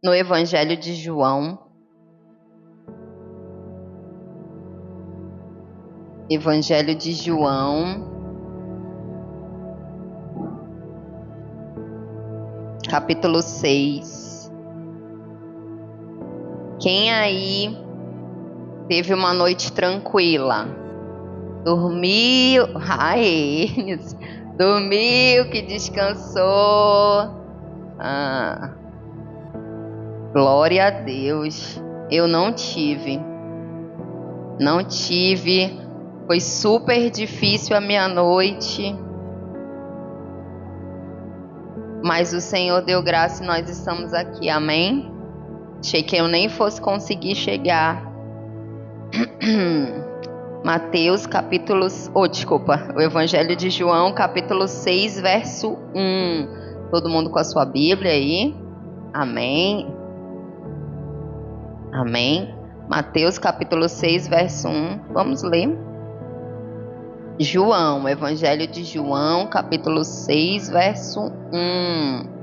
no Evangelho de João. Evangelho de João, capítulo 6. Quem aí teve uma noite tranquila? Dormiu? Dormiu, que descansou. Glória a Deus. Eu não tive. Foi super difícil a minha noite. Mas o Senhor deu graça e nós estamos aqui, amém? Achei que eu nem fosse conseguir chegar. Mateus capítulo... o Evangelho de João, capítulo 6, verso 1. Todo mundo com a sua Bíblia aí? Amém? Amém? Mateus capítulo 6, verso 1. Vamos ler. João, Evangelho de João, capítulo 6, verso 1.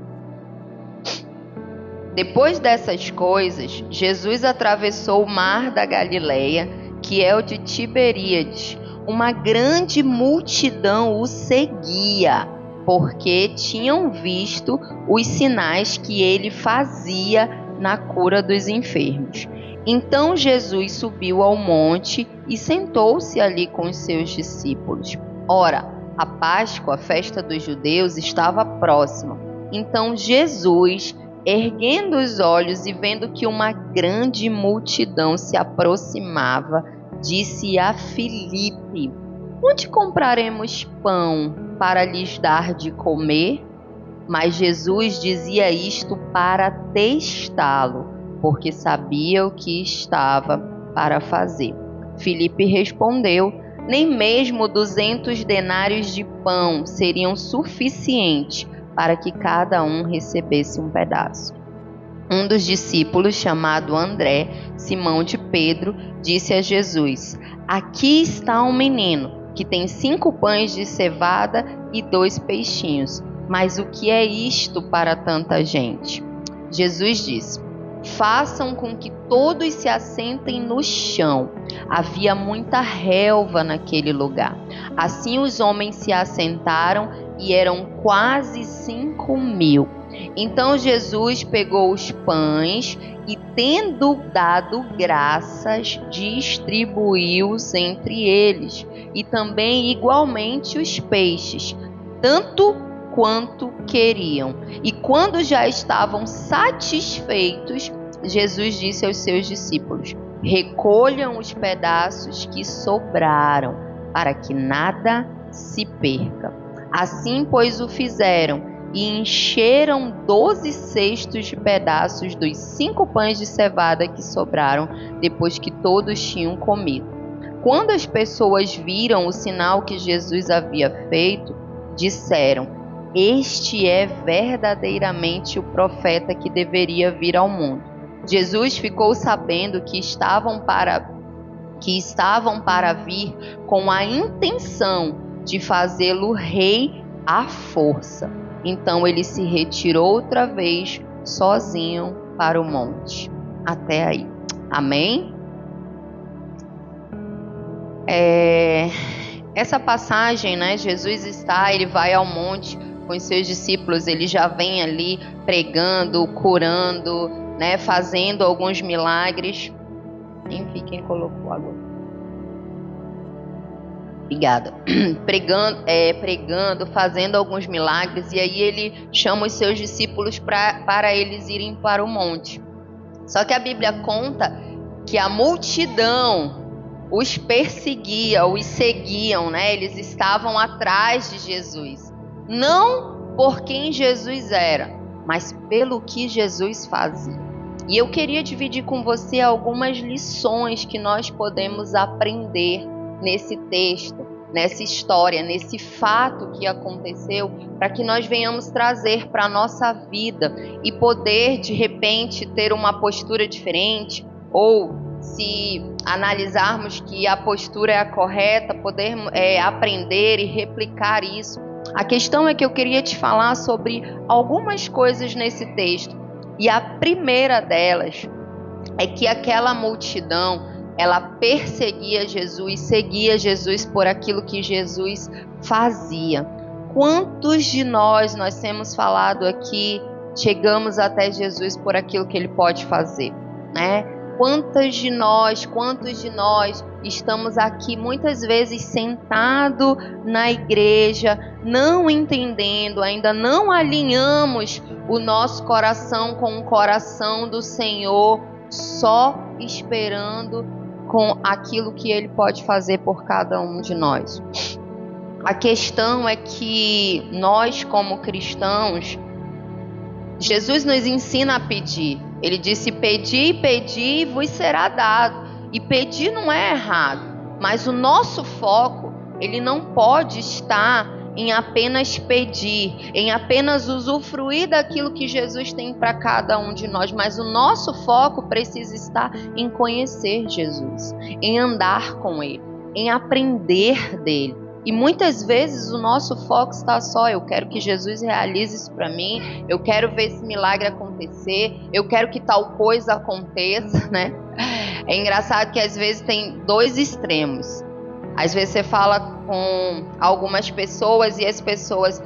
Depois dessas coisas, Jesus atravessou o mar da Galileia, que é o de Tiberíades. Uma grande multidão o seguia, porque tinham visto os sinais que ele fazia na cura dos enfermos. Então Jesus subiu ao monte e sentou-se ali com os seus discípulos. Ora, a Páscoa, a festa dos judeus, estava próxima. Então Jesus, erguendo os olhos e vendo que uma grande multidão se aproximava, disse a Filipe: onde compraremos pão para lhes dar de comer? Mas Jesus dizia isto para testá-lo, porque sabia o que estava para fazer. Filipe respondeu: nem mesmo 200 denários de pão seriam suficientes para que cada um recebesse um pedaço. Um dos discípulos, chamado André, Simão de Pedro, disse a Jesus: aqui está um menino que tem 5 pães de cevada e 2 peixinhos. Mas o que é isto para tanta gente? Jesus disse: façam com que todos se assentem no chão. Havia muita relva naquele lugar. Assim os homens se assentaram e eram quase 5.000. Então Jesus pegou os pães e, tendo dado graças, distribuiu-os entre eles, e também igualmente os peixes, tanto quanto queriam. E quando já estavam satisfeitos, Jesus disse aos seus discípulos: recolham os pedaços que sobraram, para que nada se perca. Assim, pois, o fizeram, e encheram 12 cestos de pedaços dos 5 pães de cevada que sobraram, depois que todos tinham comido. Quando as pessoas viram o sinal que Jesus havia feito, disseram: este é verdadeiramente o profeta que deveria vir ao mundo. Jesus ficou sabendo que estavam para vir com a intenção de fazê-lo rei à força. Então ele se retirou outra vez sozinho para o monte. Até aí. Amém? Essa passagem, né? Jesus ele vai ao monte com os seus discípulos, ele já vem ali pregando, curando, né? Fazendo alguns milagres. Enfim, quem colocou agora? Obrigada. Pregando, fazendo alguns milagres, e aí ele chama os seus discípulos para eles irem para o monte. Só que a Bíblia conta que a multidão os perseguia, os seguiam, né? Eles estavam atrás de Jesus. Não por quem Jesus era, mas pelo que Jesus fazia. E eu queria dividir com você algumas lições que nós podemos aprender nesse texto, nessa história, nesse fato que aconteceu, para que nós venhamos trazer para a nossa vida e poder, de repente, ter uma postura diferente, ou se analisarmos que a postura é a correta, poder aprender e replicar isso. A questão é que eu queria te falar sobre algumas coisas nesse texto E a primeira delas é que aquela multidão, ela perseguia Jesus, seguia Jesus por aquilo que Jesus fazia. Quantos de nós temos falado aqui, chegamos até Jesus por aquilo que ele pode fazer, né? Quantos de nós estamos aqui muitas vezes sentado na igreja, não entendendo, ainda não alinhamos o nosso coração com o coração do Senhor, só esperando com aquilo que ele pode fazer por cada um de nós. A questão é que nós, como cristãos, Jesus nos ensina a pedir. Ele disse: pedi, pedi e vos será dado. E pedir não é errado, mas o nosso foco, ele não pode estar em apenas pedir, em apenas usufruir daquilo que Jesus tem para cada um de nós, mas o nosso foco precisa estar em conhecer Jesus, em andar com ele, em aprender dele. E muitas vezes o nosso foco está só: eu quero que Jesus realize isso para mim, eu quero ver esse milagre acontecer, eu quero que tal coisa aconteça, né? É engraçado que às vezes tem dois extremos. Às vezes você fala com algumas pessoas e as pessoas: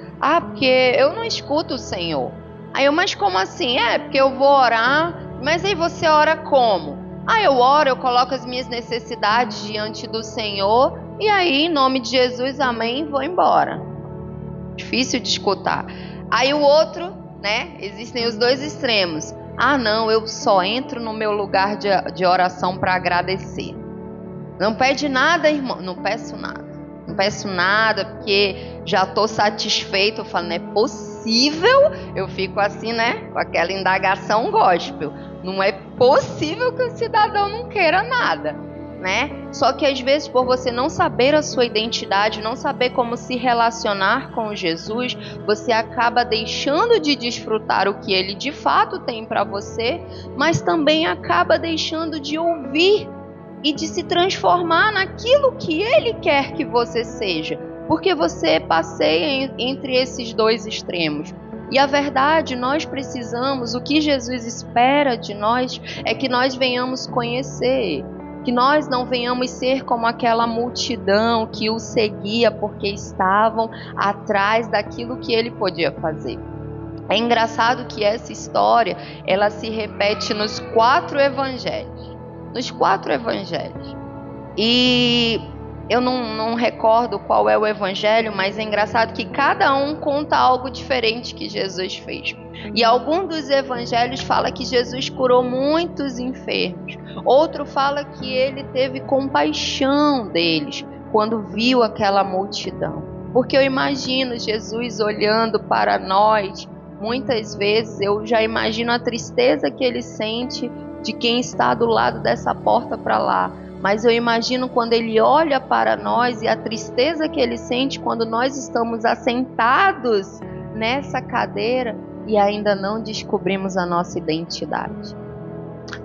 porque eu não escuto o Senhor. Aí eu: mas como assim? Porque eu vou orar. Mas aí você ora como? Eu oro, eu coloco as minhas necessidades diante do Senhor, e aí, em nome de Jesus, amém, vou embora. Difícil de escutar. Aí o outro, né? Existem os dois extremos. Não, eu só entro no meu lugar de oração para agradecer. Não pede nada, irmão. Não peço nada. Não peço nada porque já estou satisfeito. Eu falo: não é possível. Eu fico assim, né? Com aquela indagação gospel. Não é possível que o cidadão não queira nada, né? Só que às vezes, por você não saber a sua identidade, não saber como se relacionar com Jesus, você acaba deixando de desfrutar o que ele de fato tem para você, mas também acaba deixando de ouvir e de se transformar naquilo que ele quer que você seja, porque você passeia entre esses dois extremos. E a verdade, nós precisamos, o que Jesus espera de nós é que nós venhamos conhecer, que nós não venhamos ser como aquela multidão que o seguia porque estavam atrás daquilo que ele podia fazer. É engraçado que essa história, ela se repete nos 4 evangelhos. Nos 4 evangelhos. E eu não recordo qual é o evangelho, mas é engraçado que cada um conta algo diferente que Jesus fez. E algum dos evangelhos fala que Jesus curou muitos enfermos. Outro fala que ele teve compaixão deles quando viu aquela multidão. Porque eu imagino Jesus olhando para nós. Muitas vezes eu já imagino a tristeza que ele sente de quem está do lado dessa porta para lá. Mas eu imagino quando ele olha para nós e a tristeza que ele sente quando nós estamos assentados nessa cadeira e ainda não descobrimos a nossa identidade.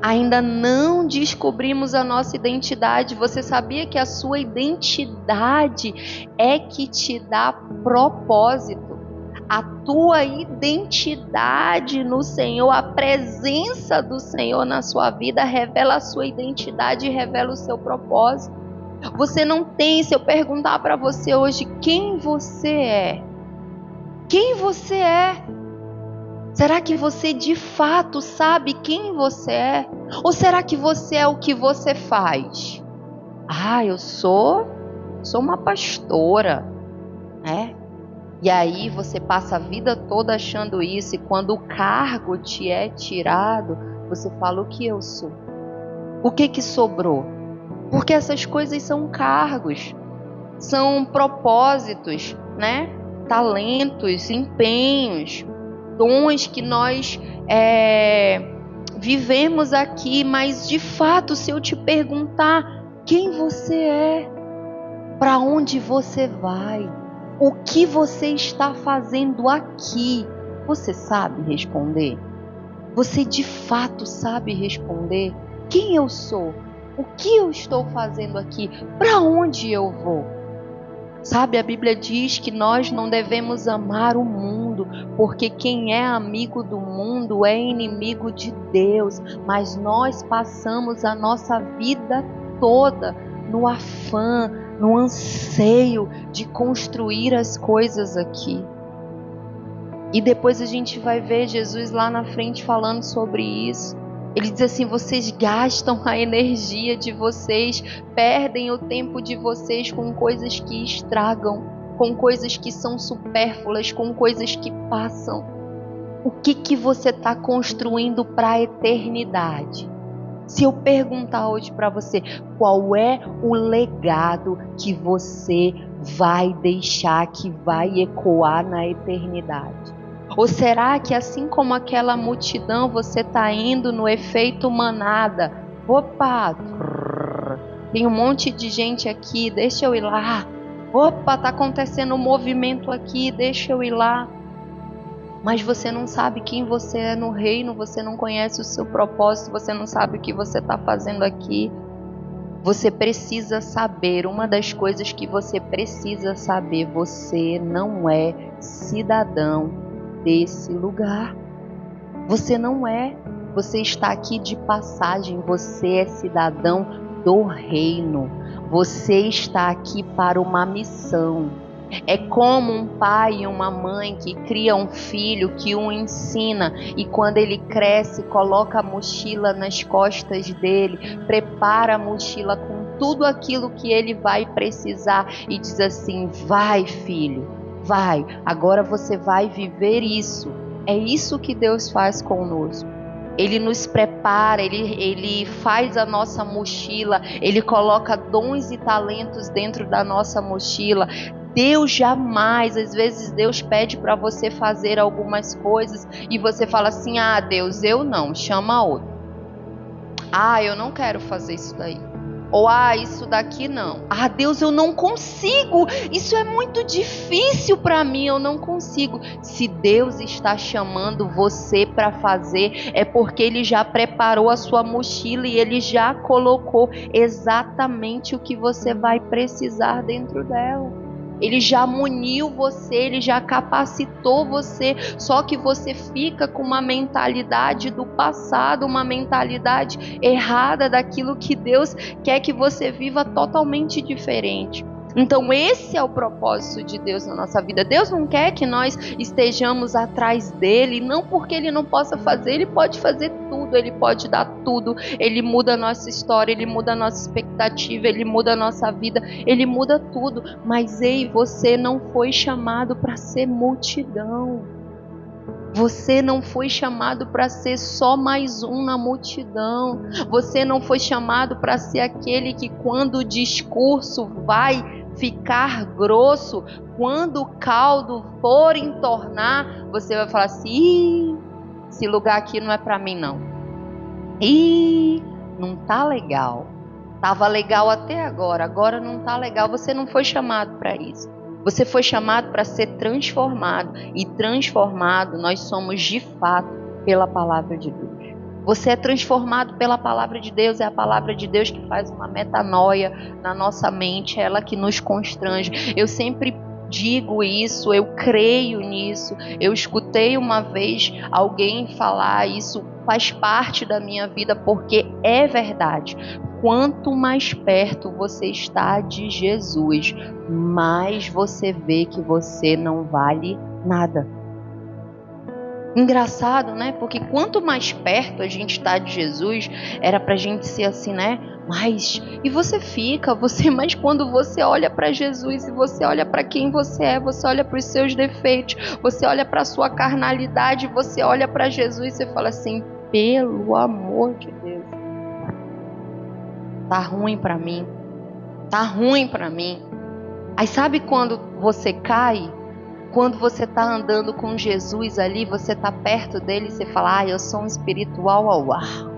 Ainda não descobrimos a nossa identidade. Você sabia que a sua identidade é que te dá propósito? A tua identidade no Senhor, a presença do Senhor na sua vida revela a sua identidade e revela o seu propósito. Você não tem, se eu perguntar para você hoje quem você é, quem você é? Será que você de fato sabe quem você é? Ou será que você é o que você faz? Eu sou uma pastora, né? E aí você passa a vida toda achando isso, e quando o cargo te é tirado, você fala: o que eu sou? O que sobrou? Porque essas coisas são cargos, são propósitos, né? Talentos, empenhos, dons que nós vivemos aqui, mas de fato, se eu te perguntar quem você é, para onde você vai, o que você está fazendo aqui, você sabe responder? Você de fato sabe responder? Quem eu sou? O que eu estou fazendo aqui? Para onde eu vou? Sabe, a Bíblia diz que nós não devemos amar o mundo mundo, porque quem é amigo do mundo é inimigo de Deus. Mas nós passamos a nossa vida toda no afã, no anseio de construir as coisas aqui. E depois a gente vai ver Jesus lá na frente falando sobre isso. Ele diz assim: vocês gastam a energia de vocês, perdem o tempo de vocês com coisas que estragam, com coisas que são supérfluas, com coisas que passam. O que você está construindo para a eternidade? Se eu perguntar hoje para você, qual é o legado que você vai deixar, que vai ecoar na eternidade? Ou será que assim como aquela multidão, você está indo no efeito manada? Opa, tem um monte de gente aqui, deixa eu ir lá. Opa, está acontecendo um movimento aqui, deixa eu ir lá. Mas você não sabe quem você é no reino, você não conhece o seu propósito, você não sabe o que você está fazendo aqui. Você precisa saber, uma das coisas que você precisa saber, você não é cidadão desse lugar. Você não é. Você está aqui de passagem. Você é cidadão do reino. Você está aqui para uma missão. É como um pai e uma mãe que cria um filho, que o ensina, e quando ele cresce, coloca a mochila nas costas dele, prepara a mochila com tudo aquilo que ele vai precisar e diz assim: vai, filho, vai, agora você vai viver isso. É isso que Deus faz conosco. Ele nos prepara, ele faz a nossa mochila, ele coloca dons e talentos dentro da nossa mochila. Deus jamais, às vezes Deus pede para você fazer algumas coisas e você fala assim: ah, Deus, eu não, chama outro. Ah, eu não quero fazer isso daí. Ou, ah, isso daqui não. Ah, Deus, eu não consigo. Isso é muito difícil para mim, eu não consigo. Se Deus está chamando você para fazer, é porque Ele já preparou a sua mochila e Ele já colocou exatamente o que você vai precisar dentro dela. Ele já muniu você, Ele já capacitou você, só que você fica com uma mentalidade do passado, uma mentalidade errada daquilo que Deus quer que você viva totalmente diferente. Então esse é o propósito de Deus na nossa vida. Deus não quer que nós estejamos atrás dele, não porque ele não possa fazer, ele pode fazer tudo, ele pode dar tudo, ele muda a nossa história, ele muda a nossa expectativa, ele muda a nossa vida, ele muda tudo. Mas ei, você não foi chamado para ser multidão. Você não foi chamado para ser só mais um na multidão. Você não foi chamado para ser aquele que, quando o discurso vai ficar grosso, quando o caldo for entornar, você vai falar assim: ih, esse lugar aqui não é para mim não. Ih, não tá legal. Tava legal até agora, agora não tá legal. Você não foi chamado para isso. Você foi chamado para ser transformado. E transformado nós somos de fato pela palavra de Deus. Você é transformado pela palavra de Deus. É a palavra de Deus que faz uma metanoia na nossa mente. É ela que nos constrange. Eu sempre digo isso, eu creio nisso. Eu escutei uma vez alguém falar isso, faz parte da minha vida, porque é verdade. Quanto mais perto você está de Jesus, mais você vê que você não vale nada. Engraçado, né? Porque quanto mais perto a gente está de Jesus, era pra gente ser assim, né? E você fica, mas quando você olha para Jesus e você olha para quem você é, você olha para os seus defeitos, você olha para a sua carnalidade, você olha para Jesus e você fala assim: pelo amor de Deus, tá ruim para mim, tá ruim para mim. Aí sabe quando você cai? Quando você está andando com Jesus ali, você está perto dele e você fala: eu sou um espiritual ao ar.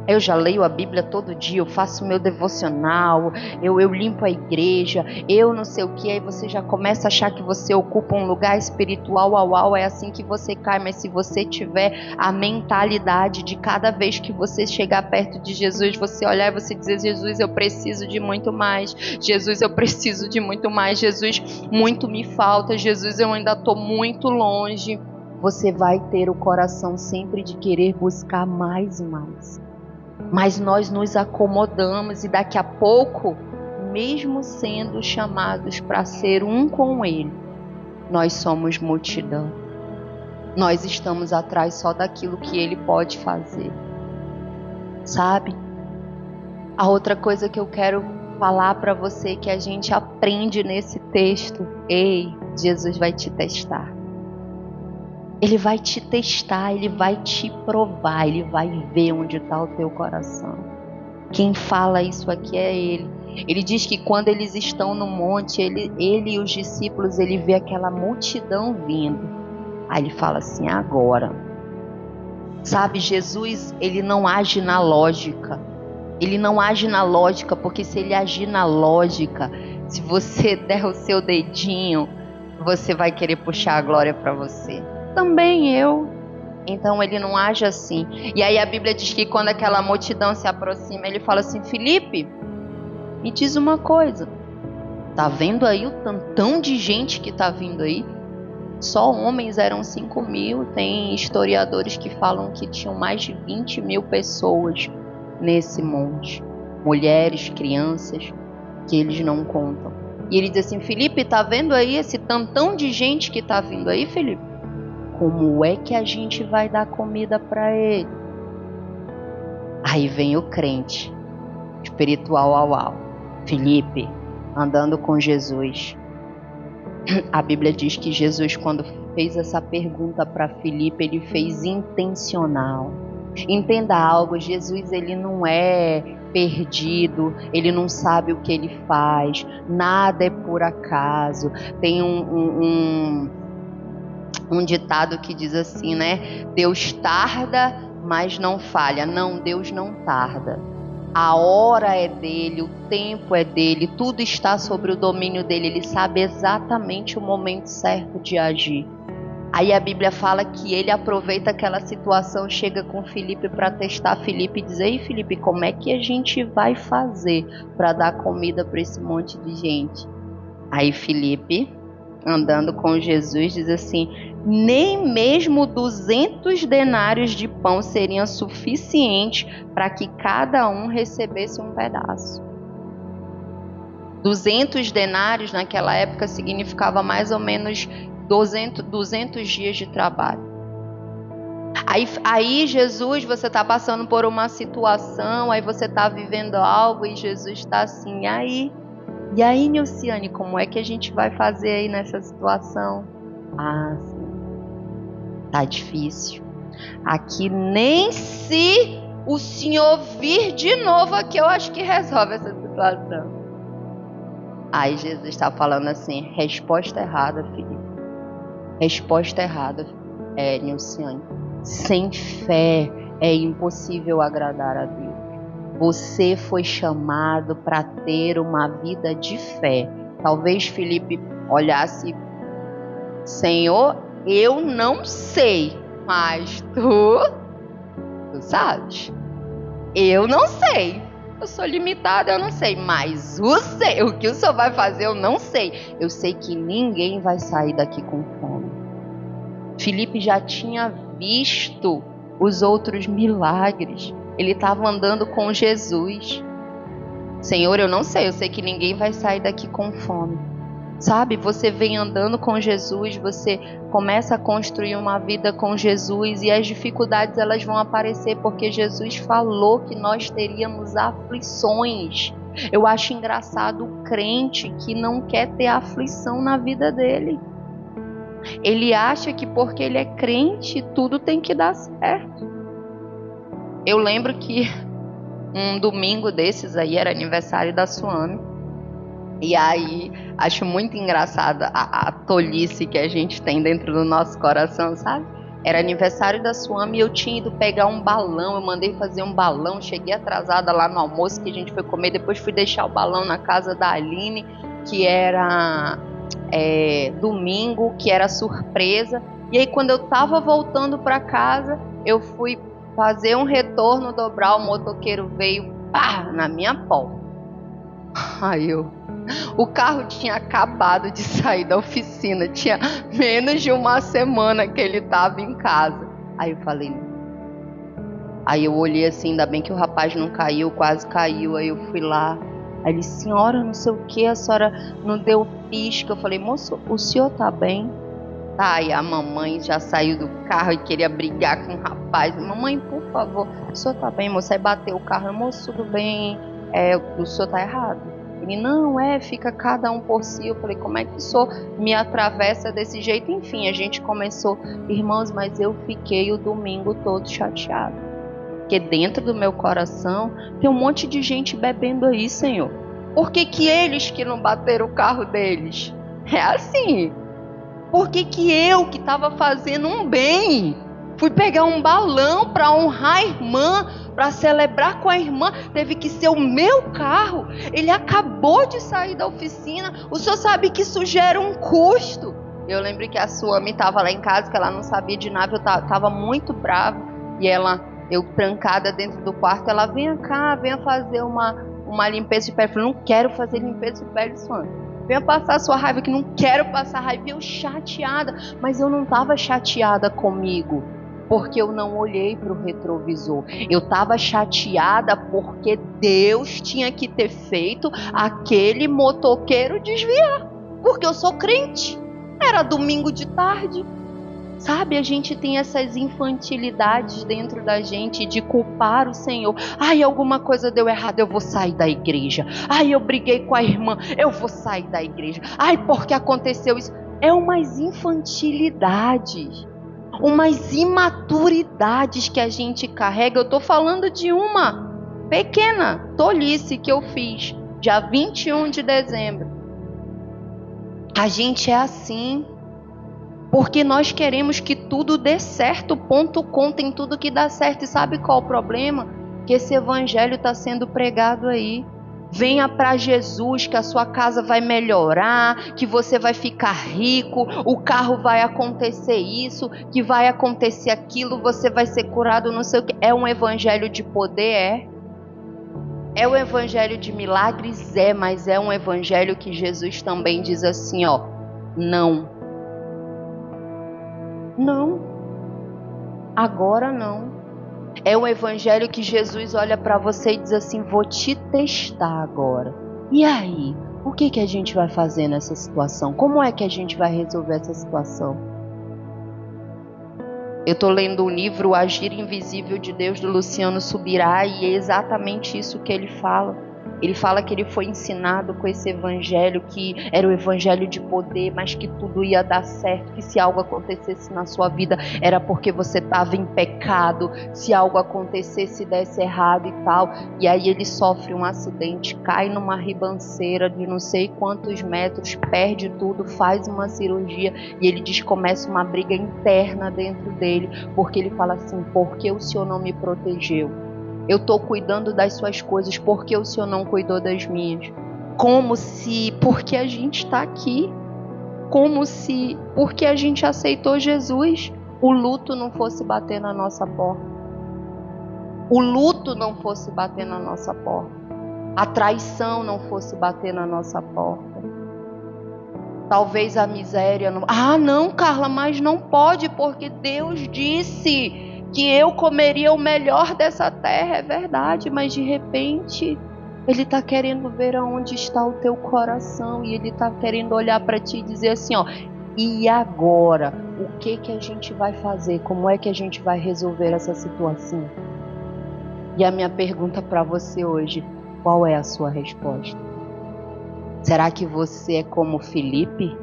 Eu já leio a Bíblia todo dia, eu faço meu devocional, eu limpo a igreja, eu não sei o que. Aí você já começa a achar que você ocupa um lugar espiritual, é assim que você cai. Mas se você tiver a mentalidade de cada vez que você chegar perto de Jesus, você olhar e você dizer: Jesus, eu preciso de muito mais. Jesus, eu preciso de muito mais. Jesus, muito me falta. Jesus, eu ainda estou muito longe. Você vai ter o coração sempre de querer buscar mais e mais. Mas nós nos acomodamos e daqui a pouco, mesmo sendo chamados para ser um com Ele, nós somos multidão. Nós estamos atrás só daquilo que Ele pode fazer. Sabe? A outra coisa que eu quero falar para você que a gente aprende nesse texto: ei, Jesus vai te testar. Ele vai te testar, Ele vai te provar, Ele vai ver onde está o teu coração. Quem fala isso aqui é Ele. Ele diz que quando eles estão no monte, ele e os discípulos, ele vê aquela multidão vindo. Aí ele fala assim: agora. Sabe, Jesus, ele não age na lógica. Ele não age na lógica, porque se ele agir na lógica, se você der o seu dedinho, você vai querer puxar a glória para você. Também eu. Então ele não age assim. E aí a Bíblia diz que quando aquela multidão se aproxima, ele fala assim: Felipe, me diz uma coisa. Tá vendo aí o tantão de gente que tá vindo aí? Só homens eram 5.000. Tem historiadores que falam que tinham mais de 20.000 pessoas nesse monte. Mulheres, crianças, que eles não contam. E ele diz assim: Felipe, tá vendo aí esse tantão de gente que tá vindo aí, Felipe? Como é que a gente vai dar comida para ele? Aí vem o crente espiritual, Felipe, andando com Jesus. A Bíblia diz que Jesus, quando fez essa pergunta para Felipe, ele fez intencional. Entenda algo: Jesus, ele não é perdido, ele não sabe o que ele faz, nada é por acaso. Tem um ditado que diz assim, né? Deus tarda, mas não falha. Não, Deus não tarda. A hora é dele, o tempo é dele, tudo está sobre o domínio dele. Ele sabe exatamente o momento certo de agir. Aí a Bíblia fala que ele aproveita aquela situação, chega com Felipe para testar Felipe e diz: ei, Felipe, como é que a gente vai fazer para dar comida para esse monte de gente? Aí Felipe, andando com Jesus, diz assim: nem mesmo 200 denários de pão seriam suficientes para que cada um recebesse um pedaço. 200 denários naquela época significava mais ou menos 200 dias de trabalho. Aí Jesus, você está passando por uma situação, aí você está vivendo algo e Jesus está assim: e aí, Nilciane, como é que a gente vai fazer aí nessa situação? Ah, sim, tá difícil. Aqui nem se o senhor vir de novo aqui, eu acho que resolve essa situação. Aí Jesus está falando assim: resposta errada, filho. Resposta errada, Nilciane. Sem fé é impossível agradar a Deus. Você foi chamado para ter uma vida de fé. Talvez Felipe olhasse: Senhor, eu não sei, mas tu sabes. Eu não sei. Eu sou limitada, eu não sei. Mas o que o Senhor vai fazer, eu não sei. Eu sei que ninguém vai sair daqui com fome. Felipe já tinha visto os outros milagres. Ele estava andando com Jesus. Senhor, eu não sei. Eu sei que ninguém vai sair daqui com fome. Sabe, você vem andando com Jesus, você começa a construir uma vida com Jesus e as dificuldades elas vão aparecer porque Jesus falou que nós teríamos aflições. Eu acho engraçado o crente que não quer ter aflição na vida dele. Ele acha que porque ele é crente tudo tem que dar certo. Eu lembro que um domingo desses aí era aniversário da Suame. E aí, acho muito engraçada a tolice que a gente tem dentro do nosso coração, sabe? Era aniversário da Suami e eu tinha ido pegar um balão. Eu mandei fazer um balão. Cheguei atrasada lá no almoço que a gente foi comer. Depois fui deixar o balão na casa da Aline, que era domingo, que era surpresa. E aí quando eu tava voltando para casa, eu fui fazer um retorno, dobrar, o motoqueiro veio na minha porta. O carro tinha acabado de sair da oficina, tinha menos de uma semana que ele estava em casa. Aí eu olhei assim, ainda bem que o rapaz não caiu, quase caiu. Aí eu fui lá, aí ele, senhora, não sei o que, a senhora não deu pisca. Eu falei, moço, o senhor tá bem? Tá, e a mamãe já saiu do carro e queria brigar com o rapaz. Mamãe, por favor, o senhor tá bem, moço? Aí bateu o carro, moço, tudo bem, o senhor tá errado. Ele, não, fica cada um por si. Eu falei, como é que o senhor me atravessa desse jeito? Enfim, a gente começou, irmãos, mas eu fiquei o domingo todo chateado. Porque dentro do meu coração tem um monte de gente bebendo aí, Senhor. Por que eles que não bateram o carro deles? É assim. Por que eu que estava fazendo um bem, fui pegar um balão para honrar a irmã, para celebrar com a irmã, teve que ser o meu carro? Ele acabou de sair da oficina. O senhor sabe que isso gera um custo. Eu lembro que a Suami estava lá em casa, que ela não sabia de nada, eu estava muito brava. E eu trancada dentro do quarto, ela, venha cá, venha fazer uma limpeza de pele. Eu falei, não quero fazer limpeza de pele, Suami. Venha passar a sua raiva, que não quero passar raiva. Eu chateada, mas eu não estava chateada comigo, porque eu não olhei para o retrovisor. Eu estava chateada porque Deus tinha que ter feito aquele motoqueiro desviar, porque eu sou crente. Era domingo de tarde. Sabe, a gente tem essas infantilidades dentro da gente de culpar o Senhor. Alguma coisa deu errado, eu vou sair da igreja. Eu briguei com a irmã, eu vou sair da igreja. Porque aconteceu isso. É umas infantilidades, umas imaturidades que a gente carrega. Eu estou falando de uma pequena tolice que eu fiz, dia 21 de dezembro. A gente é assim. Porque nós queremos que tudo dê certo, ponto com, tem tudo que dá certo. E sabe qual é o problema? Que esse evangelho está sendo pregado aí. Venha para Jesus, que a sua casa vai melhorar, que você vai ficar rico, o carro vai acontecer isso, que vai acontecer aquilo, você vai ser curado, não sei o que. É um evangelho de poder, é um evangelho de milagres, mas é um evangelho que Jesus também diz assim, não. Não, agora não. É um evangelho que Jesus olha para você e diz assim, vou te testar agora. E aí, o que a gente vai fazer nessa situação? Como é que a gente vai resolver essa situação? Eu estou lendo o livro Agir Invisível de Deus, do Luciano Subirá, e é exatamente isso que ele fala. Ele fala que ele foi ensinado com esse evangelho, que era o evangelho de poder, mas que tudo ia dar certo, que se algo acontecesse na sua vida era porque você estava em pecado, se algo acontecesse, desse errado e tal. E aí ele sofre um acidente, cai numa ribanceira de não sei quantos metros, perde tudo, faz uma cirurgia, e ele diz que começa uma briga interna dentro dele, porque ele fala assim, por que o Senhor não me protegeu? Eu estou cuidando das suas coisas, por que o Senhor não cuidou das minhas? Porque a gente está aqui, porque a gente aceitou Jesus, o luto não fosse bater na nossa porta. O luto não fosse bater na nossa porta. A traição não fosse bater na nossa porta. Talvez a miséria não... não, Carla, mas não pode, porque Deus disse que eu comeria o melhor dessa terra. É verdade, mas de repente Ele está querendo ver aonde está o teu coração, e Ele está querendo olhar para ti e dizer assim, e agora? O que a gente vai fazer? Como é que a gente vai resolver essa situação? E a minha pergunta para você hoje, qual é a sua resposta? Será que você é como Filipe?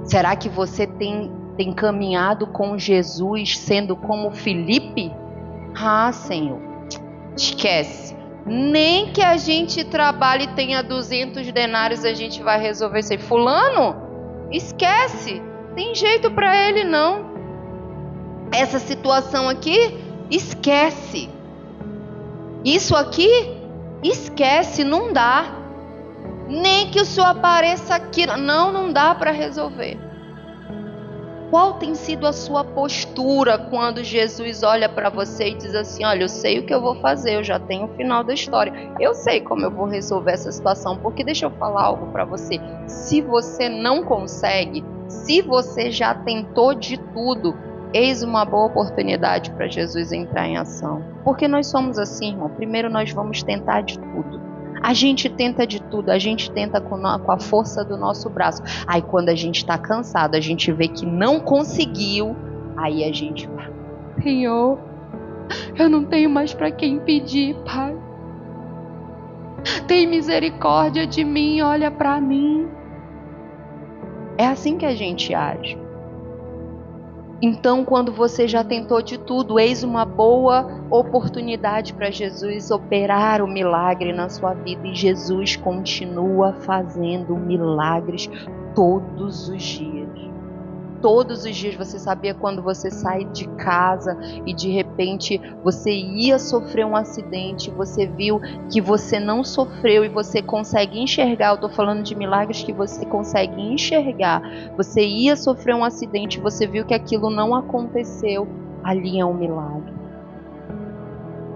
Será que você tem caminhado com Jesus sendo como Filipe? Senhor, esquece. Nem que a gente trabalhe e tenha 200 denários a gente vai resolver isso aí. Fulano, esquece. Tem jeito para ele não. Essa situação aqui, esquece. Isso aqui, esquece, não dá. Nem que o Senhor apareça aqui. Não dá para resolver. Qual tem sido a sua postura quando Jesus olha para você e diz assim: olha, eu sei o que eu vou fazer, eu já tenho o final da história, eu sei como eu vou resolver essa situação. Porque deixa eu falar algo para você: se você não consegue, se você já tentou de tudo, eis uma boa oportunidade para Jesus entrar em ação. Porque nós somos assim, irmão. Primeiro nós vamos tentar de tudo. A gente tenta de tudo, a gente tenta com a força do nosso braço. Aí quando a gente está cansado, a gente vê que não conseguiu, aí a gente fala: Senhor, eu não tenho mais para quem pedir, Pai. Tem misericórdia de mim, olha para mim. É assim que a gente age. Então, quando você já tentou de tudo, eis uma boa oportunidade para Jesus operar o milagre na sua vida. E Jesus continua fazendo milagres todos os dias. Todos os dias. Você sabia quando você sai de casa e de repente você ia sofrer um acidente, você viu que você não sofreu e você consegue enxergar. Eu estou falando de milagres que você consegue enxergar. Você ia sofrer um acidente, você viu que aquilo não aconteceu. Ali é um milagre.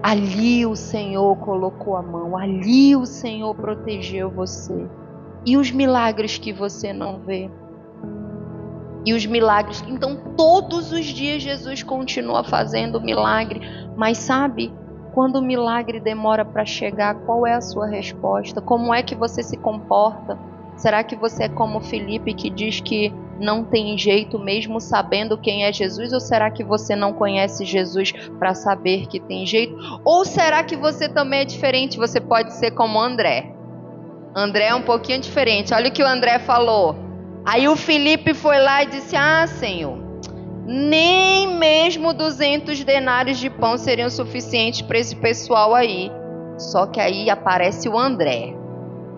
Ali o Senhor colocou a mão, ali o Senhor protegeu você. E os milagres que você não vê? E os milagres. Então todos os dias Jesus continua fazendo milagre. Mas sabe, quando o milagre demora para chegar, qual é a sua resposta? Como é que você se comporta? Será que você é como Felipe, que diz que não tem jeito mesmo sabendo quem é Jesus? Ou será que você não conhece Jesus para saber que tem jeito? Ou será que você também é diferente? Você pode ser como André. André é um pouquinho diferente. Olha o que o André falou. Aí o Felipe foi lá e disse: Senhor, nem mesmo 200 denários de pão seriam suficientes para esse pessoal aí. Só que aí aparece o André.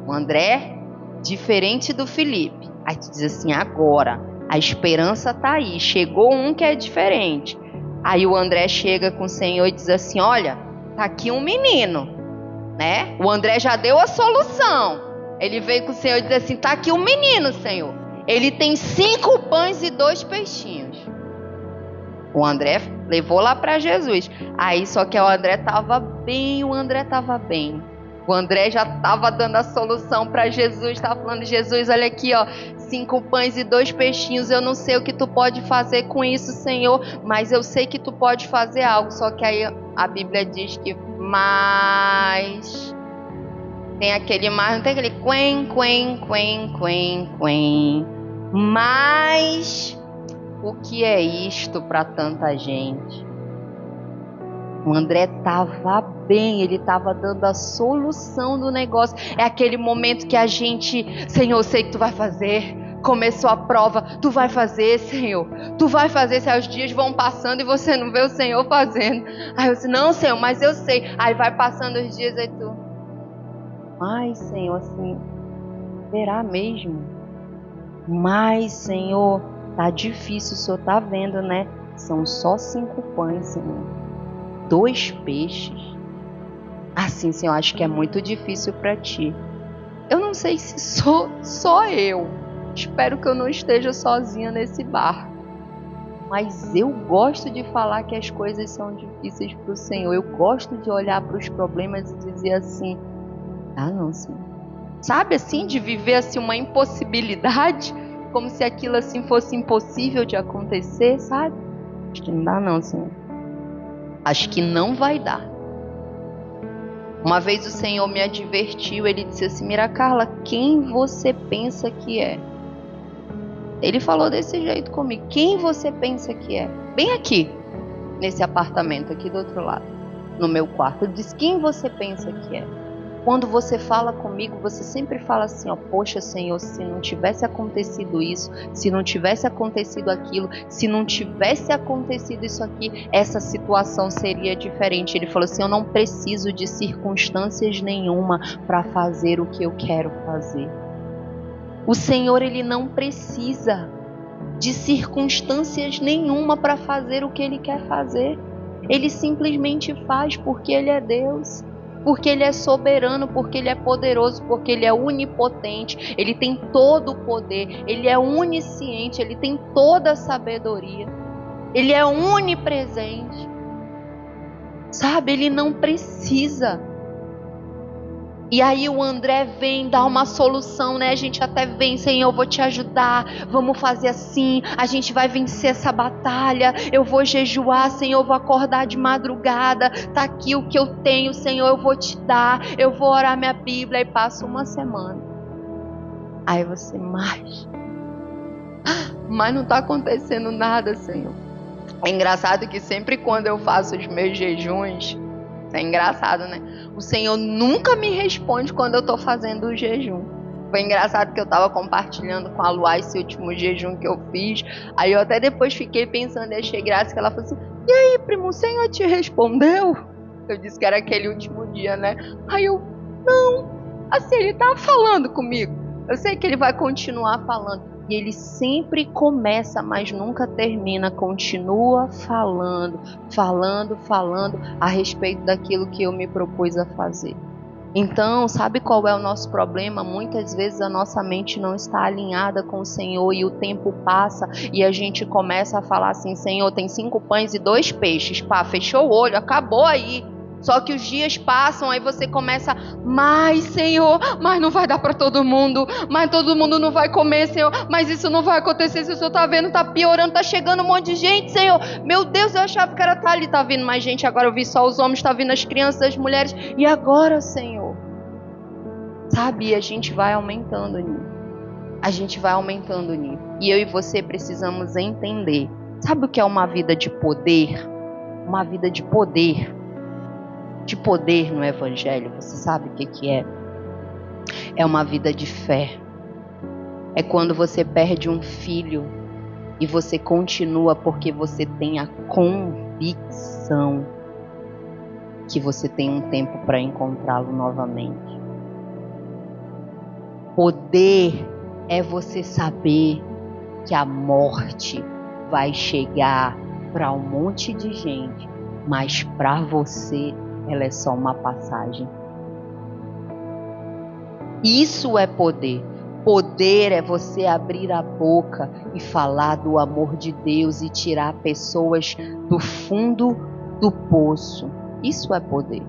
O André, diferente do Felipe. Aí tu diz assim: agora, a esperança tá aí. Chegou um que é diferente. Aí o André chega com o Senhor e diz assim: olha, tá aqui um menino, né? O André já deu a solução. Ele veio com o Senhor e diz assim: tá aqui um menino, Senhor. Ele tem 5 pães e 2 peixinhos. O André levou lá para Jesus. Aí só que o André estava bem, o André já estava dando a solução para Jesus. Estava falando: Jesus, olha aqui, ó, 5 pães e 2 peixinhos. Eu não sei o que tu pode fazer com isso, Senhor, mas eu sei que tu pode fazer algo. Só que aí a Bíblia diz que mais... Tem aquele mais, não tem aquele quen. Mas o que é isto para tanta gente? O André estava bem, ele estava dando a solução do negócio. É aquele momento que a gente: Senhor, eu sei que tu vai fazer. Começou a prova, tu vai fazer, Senhor. Tu vai fazer. Se os dias vão passando e você não vê o Senhor fazendo. Aí eu disse: não, Senhor, mas eu sei. Aí vai passando os dias, aí tu: mas, Senhor, assim, será mesmo? Mas, Senhor, tá difícil, o Senhor tá vendo, né? São só 5 pães, Senhor. 2 peixes. Assim, Senhor, acho que é muito difícil para ti. Eu não sei se sou só eu. Espero que eu não esteja sozinha nesse barco. Mas eu gosto de falar que as coisas são difíceis para o Senhor. Eu gosto de olhar para os problemas e dizer assim: não, Senhor. Sabe assim, de viver assim uma impossibilidade, como se aquilo assim fosse impossível de acontecer, sabe? Acho que não dá não, Senhor. Acho que não vai dar. Uma vez o Senhor me advertiu, ele disse assim: Mira Carla, quem você pensa que é? Ele falou desse jeito comigo: quem você pensa que é? Bem aqui, nesse apartamento aqui do outro lado, no meu quarto. Ele disse: quem você pensa que é? Quando você fala comigo, você sempre fala assim: poxa, Senhor, se não tivesse acontecido isso, se não tivesse acontecido aquilo, se não tivesse acontecido isso aqui, essa situação seria diferente. Ele falou assim: eu não preciso de circunstâncias nenhuma para fazer o que eu quero fazer. O Senhor, ele não precisa. de circunstâncias nenhuma para fazer o que Ele quer fazer. Ele simplesmente faz porque Ele é Deus, porque Ele é soberano, porque Ele é poderoso, porque Ele é onipotente, Ele tem todo o poder, Ele é onisciente, Ele tem toda a sabedoria, Ele é onipresente. Sabe, Ele não precisa. E aí o André vem dar uma solução, né? A gente até vem, Senhor, eu vou te ajudar, vamos fazer assim, a gente vai vencer essa batalha, eu vou jejuar, Senhor, eu vou acordar de madrugada, tá aqui o que eu tenho, Senhor, eu vou te dar, eu vou orar minha Bíblia, e passa uma semana. Aí você, mas não tá acontecendo nada, Senhor. É engraçado que sempre quando eu faço os meus jejuns, é engraçado, né? O Senhor nunca me responde quando eu tô fazendo o jejum. Foi engraçado que eu tava compartilhando com a Luá esse último jejum que eu fiz. Aí eu até depois fiquei pensando e achei graça que ela falou assim: e aí, primo, o Senhor te respondeu? Eu disse que era aquele último dia, né? Aí eu, não, assim, Ele tá falando comigo. Eu sei que Ele vai continuar falando. E Ele sempre começa, mas nunca termina. Continua falando a respeito daquilo que eu me propus a fazer. Então, sabe qual é o nosso problema? Muitas vezes a nossa mente não está alinhada com o Senhor e o tempo passa e a gente começa a falar assim: Senhor, tem 5 pães e 2 peixes. Pá, fechou o olho, acabou aí. Só que os dias passam, aí você começa: mas Senhor, mas não vai dar para todo mundo, mas todo mundo não vai comer, Senhor, mas isso não vai acontecer, se o Senhor tá vendo, tá piorando, tá chegando um monte de gente, Senhor, meu Deus, eu achava que era ali, tá vindo mais gente, agora eu vi só os homens, tá vindo as crianças, as mulheres, e agora, Senhor? Sabe, a gente vai aumentando nisso, e eu e você precisamos entender, sabe o que é uma vida de poder? Uma vida de poder no Evangelho, você sabe o que é? É uma vida de fé. É quando você perde um filho e você continua porque você tem a convicção que você tem um tempo para encontrá-lo novamente. Poder é você saber que a morte vai chegar para um monte de gente, mas para você ela é só uma passagem. Isso é poder. Poder é você abrir a boca e falar do amor de Deus e tirar pessoas do fundo do poço. Isso é poder.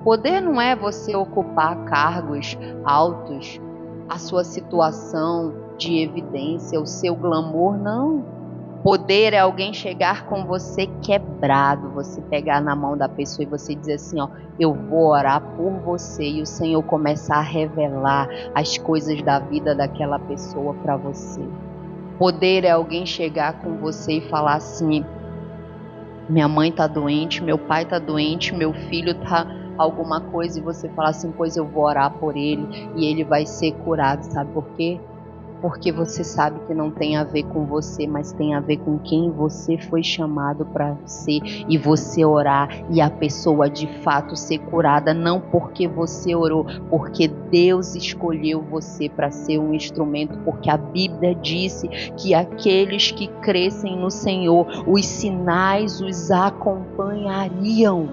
Poder não é você ocupar cargos altos, a sua situação de evidência, o seu glamour, não. Poder é alguém chegar com você quebrado, você pegar na mão da pessoa e você dizer assim, ó, eu vou orar por você, e o Senhor começar a revelar as coisas da vida daquela pessoa para você. Poder é alguém chegar com você e falar assim, minha mãe tá doente, meu pai tá doente, meu filho tá alguma coisa, e você falar assim, pois eu vou orar por ele e ele vai ser curado. Sabe por quê? Porque você sabe que não tem a ver com você, mas tem a ver com quem você foi chamado para ser, e você orar e a pessoa de fato ser curada, não porque você orou, porque Deus escolheu você para ser um instrumento, porque a Bíblia disse que aqueles que crescem no Senhor, os sinais os acompanhariam.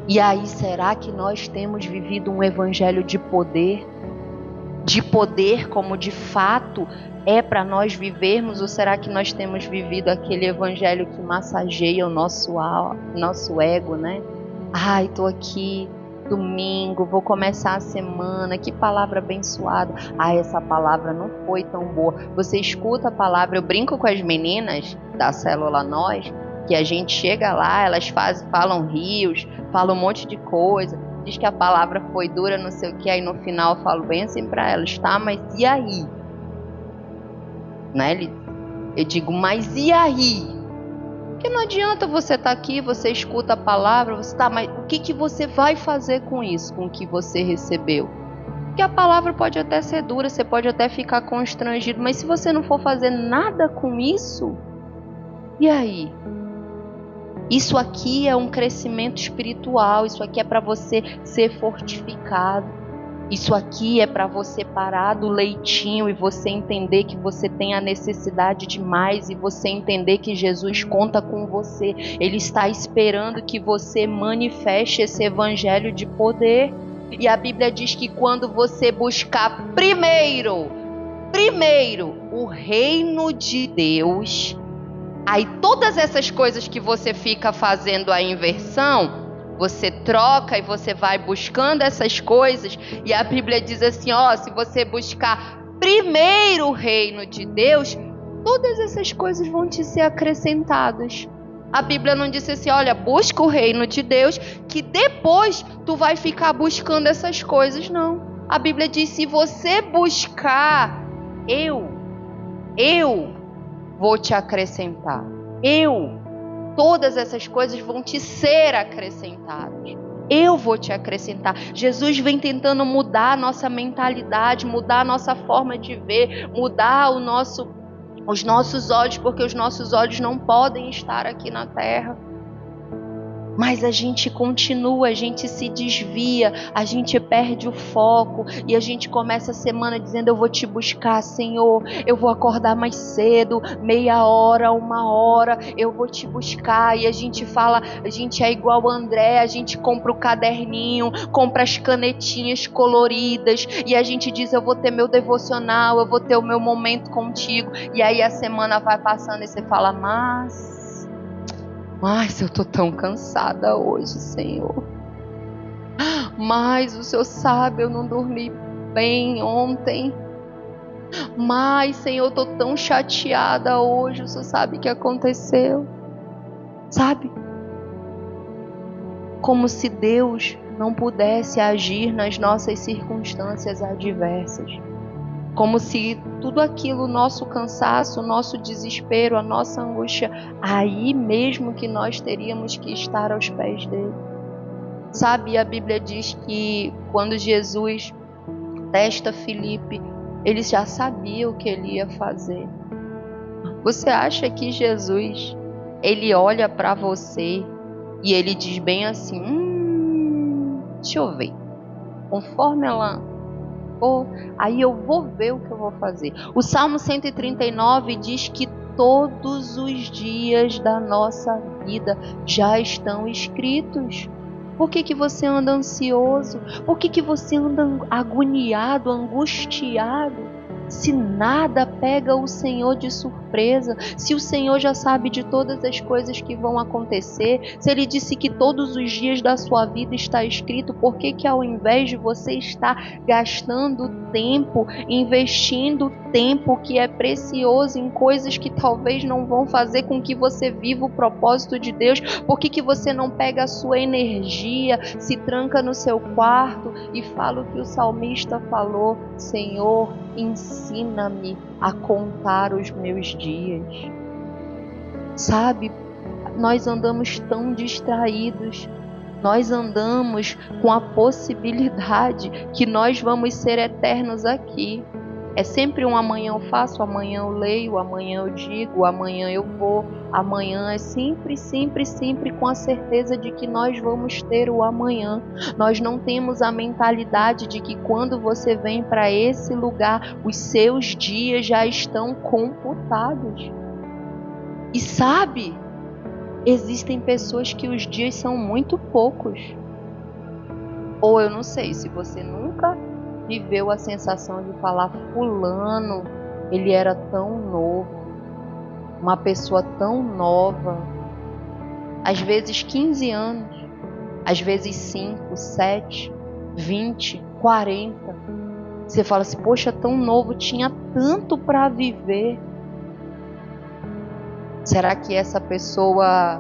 E aí, será que nós temos vivido um evangelho de poder? De poder como de fato é para nós vivermos, ou será que nós temos vivido aquele evangelho que massageia o nosso ego, né? Ai, tô aqui domingo, vou começar a semana, que palavra abençoada. Ai, essa palavra não foi tão boa. Você escuta a palavra, eu brinco com as meninas da Célula Nós, que a gente chega lá, elas falam rios, falam um monte de coisa, diz que a palavra foi dura, não sei o que, aí no final eu falo bem assim para elas, tá, mas e aí? Né? Eu digo, mas e aí? Porque não adianta você estar aqui, você escuta a palavra, você tá, mas o que você vai fazer com isso, com o que você recebeu? Porque a palavra pode até ser dura, você pode até ficar constrangido, mas se você não for fazer nada com isso, e aí? Isso aqui é um crescimento espiritual, isso aqui é para você ser fortificado. Isso aqui é para você parar do leitinho e você entender que você tem a necessidade de mais, e você entender que Jesus conta com você. Ele está esperando que você manifeste esse evangelho de poder. E a Bíblia diz que quando você buscar primeiro o reino de Deus, aí todas essas coisas que você fica fazendo a inversão, você troca e você vai buscando essas coisas. E a Bíblia diz assim, se você buscar primeiro o reino de Deus, todas essas coisas vão te ser acrescentadas. A Bíblia não disse assim, olha, busca o reino de Deus, que depois tu vai ficar buscando essas coisas. Não. A Bíblia diz, se você buscar, eu vou te acrescentar. Todas essas coisas vão te ser acrescentadas. Eu vou te acrescentar. Jesus vem tentando mudar a nossa mentalidade, mudar a nossa forma de ver, mudar os nossos olhos, porque os nossos olhos não podem estar aqui na terra. Mas a gente continua, a gente se desvia, a gente perde o foco e a gente começa a semana dizendo, eu vou te buscar, Senhor, eu vou acordar mais cedo, meia hora, 1 hora, eu vou te buscar. E a gente fala, a gente é igual o André, a gente compra o caderninho, compra as canetinhas coloridas e a gente diz, eu vou ter meu devocional, eu vou ter o meu momento contigo. E aí a semana vai passando e você fala, mas eu tô tão cansada hoje, Senhor. Mas o Senhor sabe, eu não dormi bem ontem. Mas, Senhor, eu tô tão chateada hoje. O Senhor sabe o que aconteceu. Sabe? Como se Deus não pudesse agir nas nossas circunstâncias adversas. Como se tudo aquilo, o nosso cansaço, o nosso desespero, a nossa angústia, aí mesmo que nós teríamos que estar aos pés dele. Sabe, a Bíblia diz que quando Jesus testa Filipe, ele já sabia o que ele ia fazer. Você acha que Jesus, ele olha para você e ele diz bem assim, deixa eu ver, conforme ela... aí eu vou ver o que eu vou fazer. O Salmo 139 diz que todos os dias da nossa vida já estão escritos. Por que você anda ansioso? Por que você anda agoniado, angustiado? Se nada pega o Senhor de surpresa, se o Senhor já sabe de todas as coisas que vão acontecer, se Ele disse que todos os dias da sua vida está escrito, por que ao invés de você estar gastando tempo, investindo tempo que é precioso em coisas que talvez não vão fazer com que você viva o propósito de Deus, por que você não pega a sua energia, se tranca no seu quarto e fala o que o salmista falou, Senhor, ensina-me a contar os meus dias. Sabe, nós andamos tão distraídos, nós andamos com a possibilidade que nós vamos ser eternos aqui. É sempre um amanhã eu faço, amanhã eu leio, amanhã eu digo, amanhã eu vou, amanhã é sempre com a certeza de que nós vamos ter o amanhã. Nós não temos a mentalidade de que quando você vem para esse lugar, os seus dias já estão computados. E sabe, existem pessoas que os dias são muito poucos. Ou eu não sei, se você nunca viveu a sensação de falar, fulano, ele era tão novo, uma pessoa tão nova, às vezes 15 anos, às vezes 5, 7, 20, 40. Você fala assim, poxa, tão novo, tinha tanto para viver. Será que essa pessoa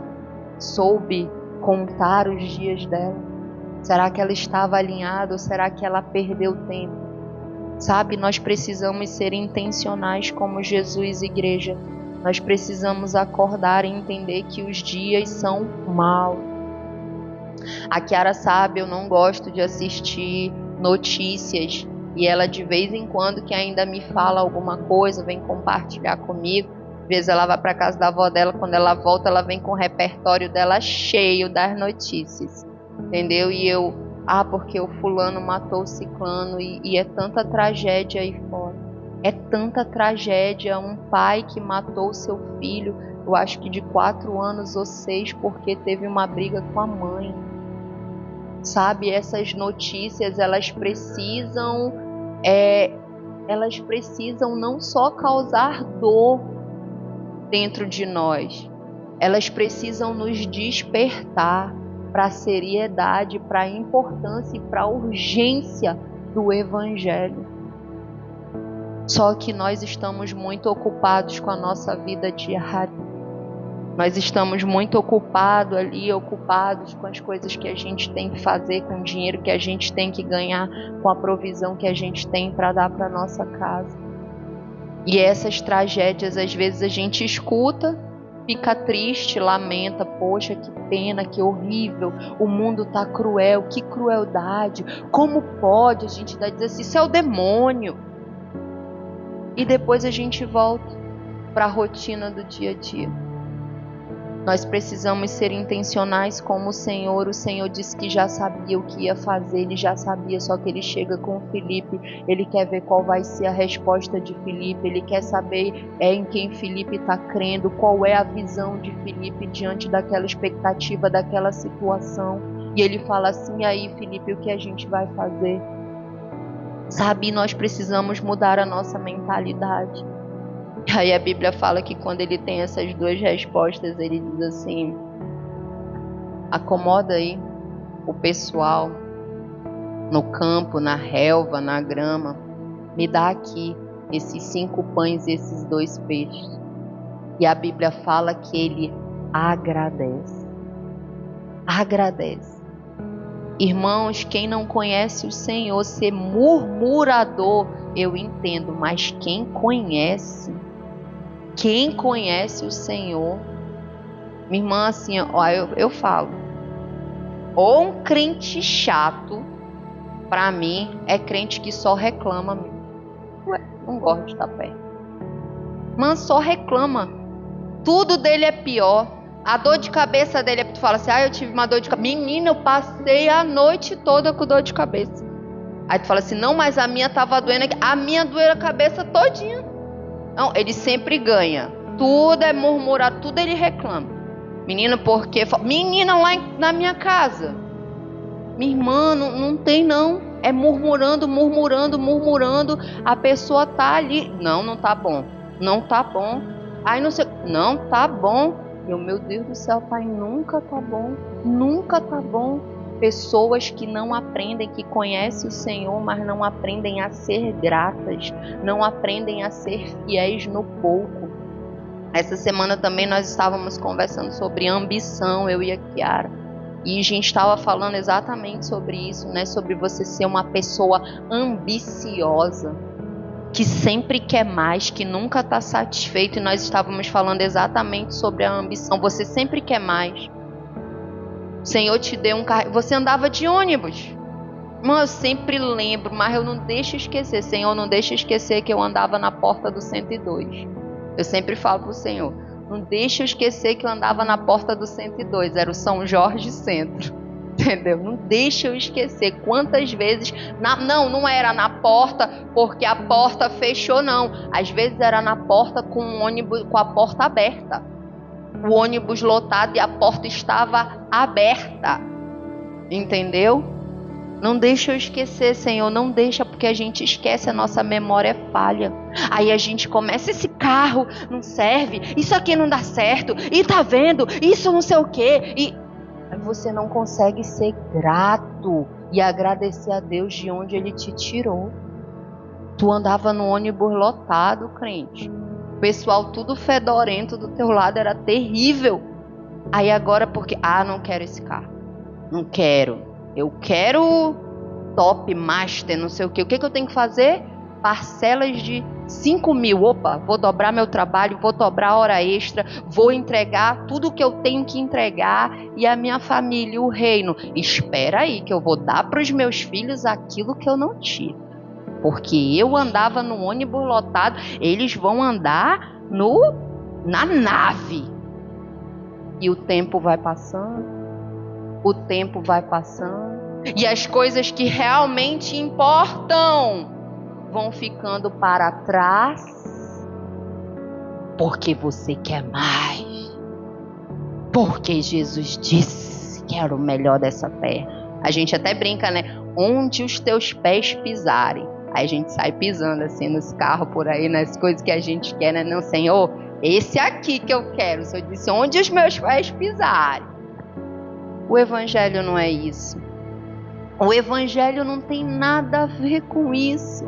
soube contar os dias dela? Será que ela estava alinhada ou será que ela perdeu tempo? Sabe, nós precisamos ser intencionais como Jesus, igreja. Nós precisamos acordar e entender que os dias são maus. A Kiara sabe, eu não gosto de assistir notícias. E ela de vez em quando que ainda me fala alguma coisa, vem compartilhar comigo. Às vezes ela vai para casa da avó dela, quando ela volta ela vem com o repertório dela cheio das notícias. Entendeu? E eu Porque o fulano matou o ciclano e é tanta tragédia aí fora. É tanta tragédia, um pai que matou o seu filho, eu acho que de 4 anos ou 6, porque teve uma briga com a mãe. Sabe, essas notícias, elas precisam não só causar dor dentro de nós, elas precisam nos despertar para a seriedade, para a importância e para a urgência do Evangelho. Só que nós estamos muito ocupados com a nossa vida diária. Nós estamos muito ocupados com as coisas que a gente tem que fazer, com o dinheiro que a gente tem que ganhar, com a provisão que a gente tem para dar para nossa casa. E essas tragédias, às vezes a gente escuta, fica triste, lamenta, poxa, que pena, que horrível, o mundo tá cruel, que crueldade, como pode a gente dizer assim, isso é o demônio. E depois a gente volta para a rotina do dia a dia. Nós precisamos ser intencionais como o Senhor. O Senhor disse que já sabia o que ia fazer, ele já sabia, só que ele chega com Filipe, ele quer ver qual vai ser a resposta de Filipe, ele quer saber em quem Filipe está crendo, qual é a visão de Filipe diante daquela expectativa, daquela situação. E ele fala assim, e aí Filipe, o que a gente vai fazer? Sabe, nós precisamos mudar a nossa mentalidade. Aí a Bíblia fala que quando ele tem essas 2 respostas, ele diz assim, acomoda aí o pessoal no campo, na relva, na grama, me dá aqui esses 5 pães e esses 2 peixes. E a Bíblia fala que ele agradece. Agradece. Irmãos, quem não conhece o Senhor, ser murmurador, eu entendo, mas quem conhece o Senhor, minha irmã, assim, ó, eu falo, ou um crente chato, pra mim, é crente que só reclama. Ué, não gosto de estar perto. Mas só reclama. Tudo dele é pior. A dor de cabeça dele é porque tu fala assim, eu tive uma dor de cabeça. Menina, eu passei a noite toda com dor de cabeça. Aí tu fala assim, não, mas a minha tava doendo aqui. A minha doeu a cabeça todinha. Não, ele sempre ganha. Tudo é murmurar, tudo ele reclama. Menina, porque... Menina, lá na minha casa. Minha irmã, não tem não. É murmurando. A pessoa tá ali. Não tá bom. Não tá bom. Ai, não sei... Não tá bom. Meu Deus do céu, Pai, nunca tá bom. Nunca tá bom. Pessoas que não aprendem, que conhecem o Senhor, mas não aprendem a ser gratas, não aprendem a ser fiéis no pouco. Essa semana também nós estávamos conversando sobre ambição, eu e a Kiara, e a gente estava falando exatamente sobre isso, né? Sobre você ser uma pessoa ambiciosa, que sempre quer mais, que nunca está satisfeito, e nós estávamos falando exatamente sobre a ambição. Você sempre quer mais. O Senhor te deu um carro. Você andava de ônibus. Mas eu sempre lembro, mas eu não deixo esquecer. Senhor, não deixa esquecer que eu andava na porta do 102. Eu sempre falo pro Senhor, não deixa eu esquecer que eu andava na porta do 102. Era o São Jorge Centro. Entendeu? Não deixa eu esquecer quantas vezes... Não era na porta porque a porta fechou, não. Às vezes era na porta com o ônibus com a porta aberta. O ônibus lotado e a porta estava aberta. Entendeu? Não deixa eu esquecer, Senhor. Não deixa, porque a gente esquece, a nossa memória é falha. Aí a gente começa, esse carro não serve, isso aqui não dá certo, e tá vendo, isso não sei o quê. E você não consegue ser grato e agradecer a Deus de onde Ele te tirou. Tu andava no ônibus lotado, crente. O pessoal tudo fedorento do teu lado, era terrível. Aí agora porque, não quero esse carro. Não quero. Eu quero top, master, não sei o quê. O que eu tenho que fazer? Parcelas de 5 mil. Opa, vou dobrar meu trabalho, vou dobrar a hora extra, vou entregar tudo que eu tenho que entregar. E a minha família, o reino. Espera aí que eu vou dar para os meus filhos aquilo que eu não tive. Porque eu andava no ônibus lotado, eles vão andar na nave. E o tempo vai passando, E as coisas que realmente importam vão ficando para trás porque você quer mais. Porque Jesus disse que era o melhor dessa terra. A gente até brinca, né? Onde os teus pés pisarem. Aí a gente sai pisando assim nos carros por aí, nas coisas que a gente quer, né? Não, Senhor, esse aqui que eu quero. O Senhor disse, onde os meus pés pisarem. O evangelho não é isso. O evangelho não tem nada a ver com isso.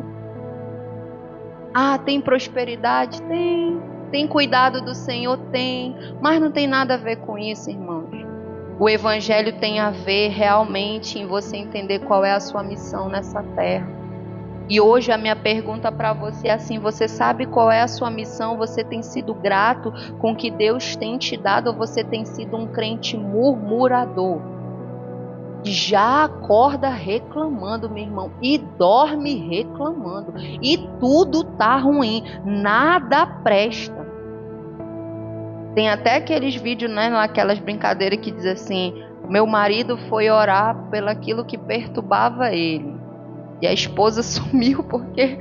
Ah, tem prosperidade? Tem. Tem cuidado do Senhor? Tem. Mas não tem nada a ver com isso, irmãos. O evangelho tem a ver realmente em você entender qual é a sua missão nessa terra. E hoje a minha pergunta para você é assim, você sabe qual é a sua missão? Você tem sido grato com o que Deus tem te dado ou você tem sido um crente murmurador? Já acorda reclamando, meu irmão, e dorme reclamando, e tudo tá ruim, nada presta. Tem até aqueles vídeos, né, aquelas brincadeiras que diz assim, meu marido foi orar pelaquilo que perturbava ele, e a esposa sumiu porque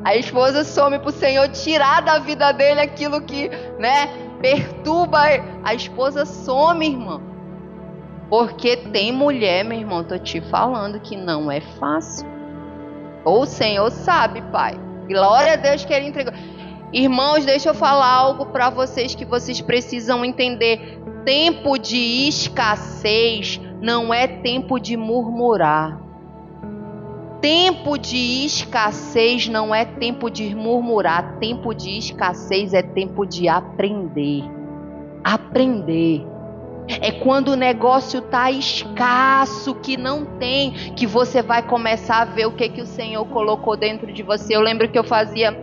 a esposa some para o Senhor tirar da vida dele aquilo que, né, perturba. A esposa some, irmão. Porque tem mulher, meu irmão, tô te falando que não é fácil. Ou o Senhor sabe, Pai. Glória a Deus que Ele entregou. Irmãos, deixa eu falar algo para vocês que vocês precisam entender. Tempo de escassez não é tempo de murmurar. Tempo de escassez não é tempo de murmurar. Tempo de escassez é tempo de aprender. Aprender. É quando o negócio tá escasso, que não tem, que você vai começar a ver o que o Senhor colocou dentro de você. Eu lembro que eu fazia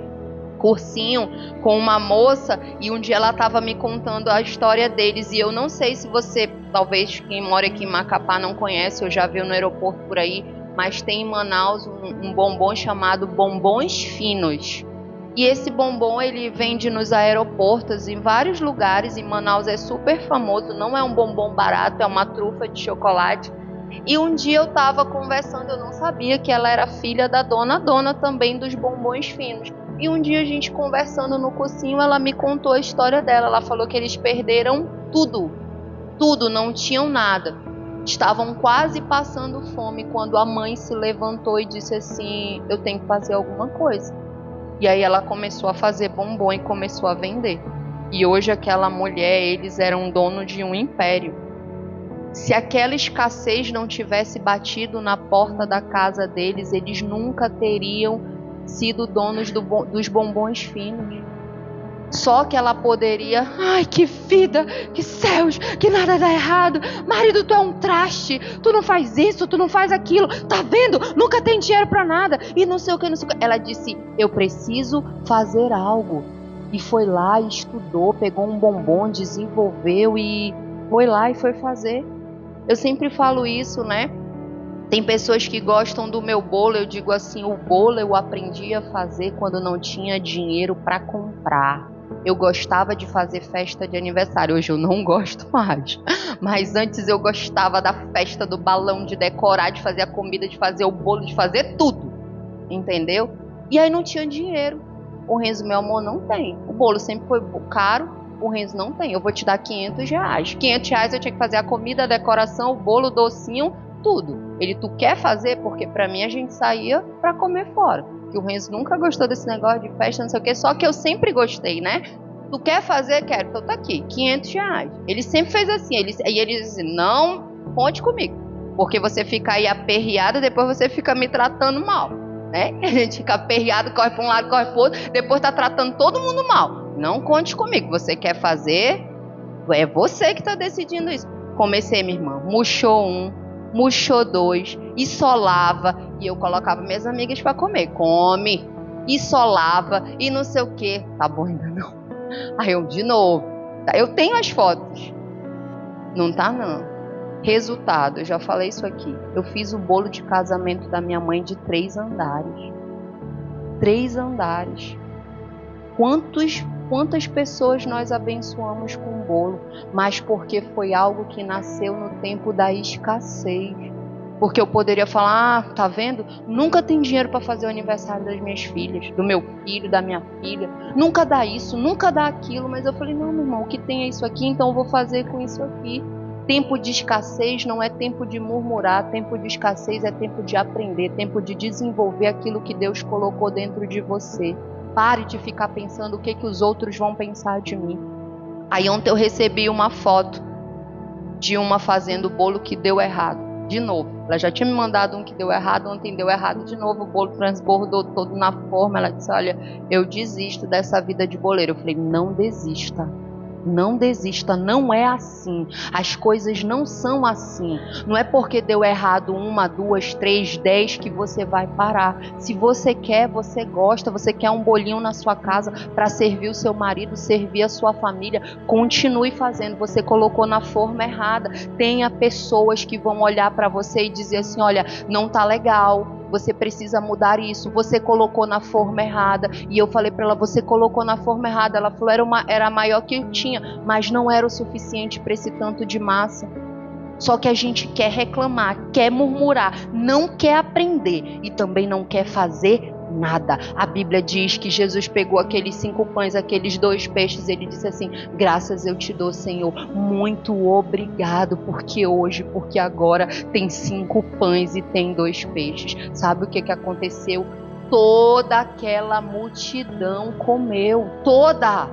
cursinho com uma moça e um dia ela estava me contando a história deles. E eu não sei se você, talvez quem mora aqui em Macapá não conhece, eu já vi no aeroporto por aí, mas tem em Manaus um bombom chamado bombons finos. E esse bombom ele vende nos aeroportos, em vários lugares. Em Manaus é super famoso, não é um bombom barato, é uma trufa de chocolate. E um dia eu estava conversando, eu não sabia que ela era filha da dona também dos bombons finos. E um dia a gente conversando no cursinho, ela me contou a história dela. Ela falou que eles perderam tudo, não tinham nada. Estavam quase passando fome quando a mãe se levantou e disse assim, eu tenho que fazer alguma coisa. E aí ela começou a fazer bombom e começou a vender. E hoje aquela mulher, eles eram dono de um império. Se aquela escassez não tivesse batido na porta da casa deles, eles nunca teriam sido donos dos bombons finos. Só que ela poderia, ai que vida, que céus, que nada dá errado, marido tu é um traste, tu não faz isso, tu não faz aquilo, tá vendo, nunca tem dinheiro pra nada, e não sei o que, não sei o que. Ela disse, eu preciso fazer algo, e foi lá e estudou, pegou um bombom, desenvolveu e foi lá e foi fazer. Eu sempre falo isso, né? Tem pessoas que gostam do meu bolo, eu digo assim, o bolo eu aprendi a fazer quando não tinha dinheiro para comprar. Eu gostava de fazer festa de aniversário, hoje eu não gosto mais. Mas antes eu gostava da festa, do balão, de decorar, de fazer a comida, de fazer o bolo, de fazer tudo. Entendeu? E aí não tinha dinheiro. O Renzo, meu amor, não tem. O bolo sempre foi caro, o Renzo não tem. Eu vou te dar R$500. R$500 eu tinha que fazer a comida, a decoração, o bolo, o docinho, tudo. Ele, tu quer fazer? Porque pra mim a gente saía pra comer fora. Que o Renzo nunca gostou desse negócio de festa, não sei o que, só que eu sempre gostei, né? Tu quer fazer? Quero. Então tá aqui, R$500. Ele sempre fez assim, e ele disse, não conte comigo, porque você fica aí aperreado, depois você fica me tratando mal, né? A gente fica aperreado, corre pra um lado, corre pro outro, depois tá tratando todo mundo mal. Não conte comigo, você quer fazer, é você que tá decidindo isso. Comecei, minha irmã, murchou um, murchou dois, e solava, e eu colocava minhas amigas para comer, come, e solava, e não sei o que, tá bom ainda não? Aí eu de novo, tá? Eu tenho as fotos, não tá não. Resultado, eu já falei isso aqui, eu fiz o bolo de casamento da minha mãe de 3 andares. 3 andares. Quantos Quantas pessoas nós abençoamos com bolo, mas porque foi algo que nasceu no tempo da escassez. Porque eu poderia falar, tá vendo? Nunca tem dinheiro para fazer o aniversário das minhas filhas, do meu filho, da minha filha. Nunca dá isso, nunca dá aquilo. Mas eu falei, não, meu irmão, o que tem é isso aqui, então eu vou fazer com isso aqui. Tempo de escassez não é tempo de murmurar, tempo de escassez é tempo de aprender, tempo de desenvolver aquilo que Deus colocou dentro de você. Pare de ficar pensando o que os outros vão pensar de mim. Aí ontem eu recebi uma foto de uma fazendo bolo que deu errado. De novo, ela já tinha me mandado um que deu errado, ontem deu errado de novo, o bolo transbordou todo na forma. Ela disse, olha, eu desisto dessa vida de boleiro. Eu falei, não desista. Não desista, não é assim. As coisas não são assim. Não é porque deu errado 1, 2, 3, 10 que você vai parar. Se você quer, você gosta, você quer um bolinho na sua casa para servir o seu marido, servir a sua família, continue fazendo. Você colocou na forma errada. Tenha pessoas que vão olhar para você e dizer assim, olha, não tá legal. Você precisa mudar isso, você colocou na forma errada. E eu falei para ela, você colocou na forma errada. Ela falou, era maior que eu tinha, mas não era o suficiente para esse tanto de massa. Só que a gente quer reclamar, quer murmurar, não quer aprender e também não quer fazer nada. A Bíblia diz que Jesus pegou aqueles 5 pães, aqueles 2 peixes, ele disse assim, graças eu te dou, Senhor, muito obrigado, porque agora tem 5 pães e tem 2 peixes. Sabe o que aconteceu? Toda aquela multidão comeu, toda.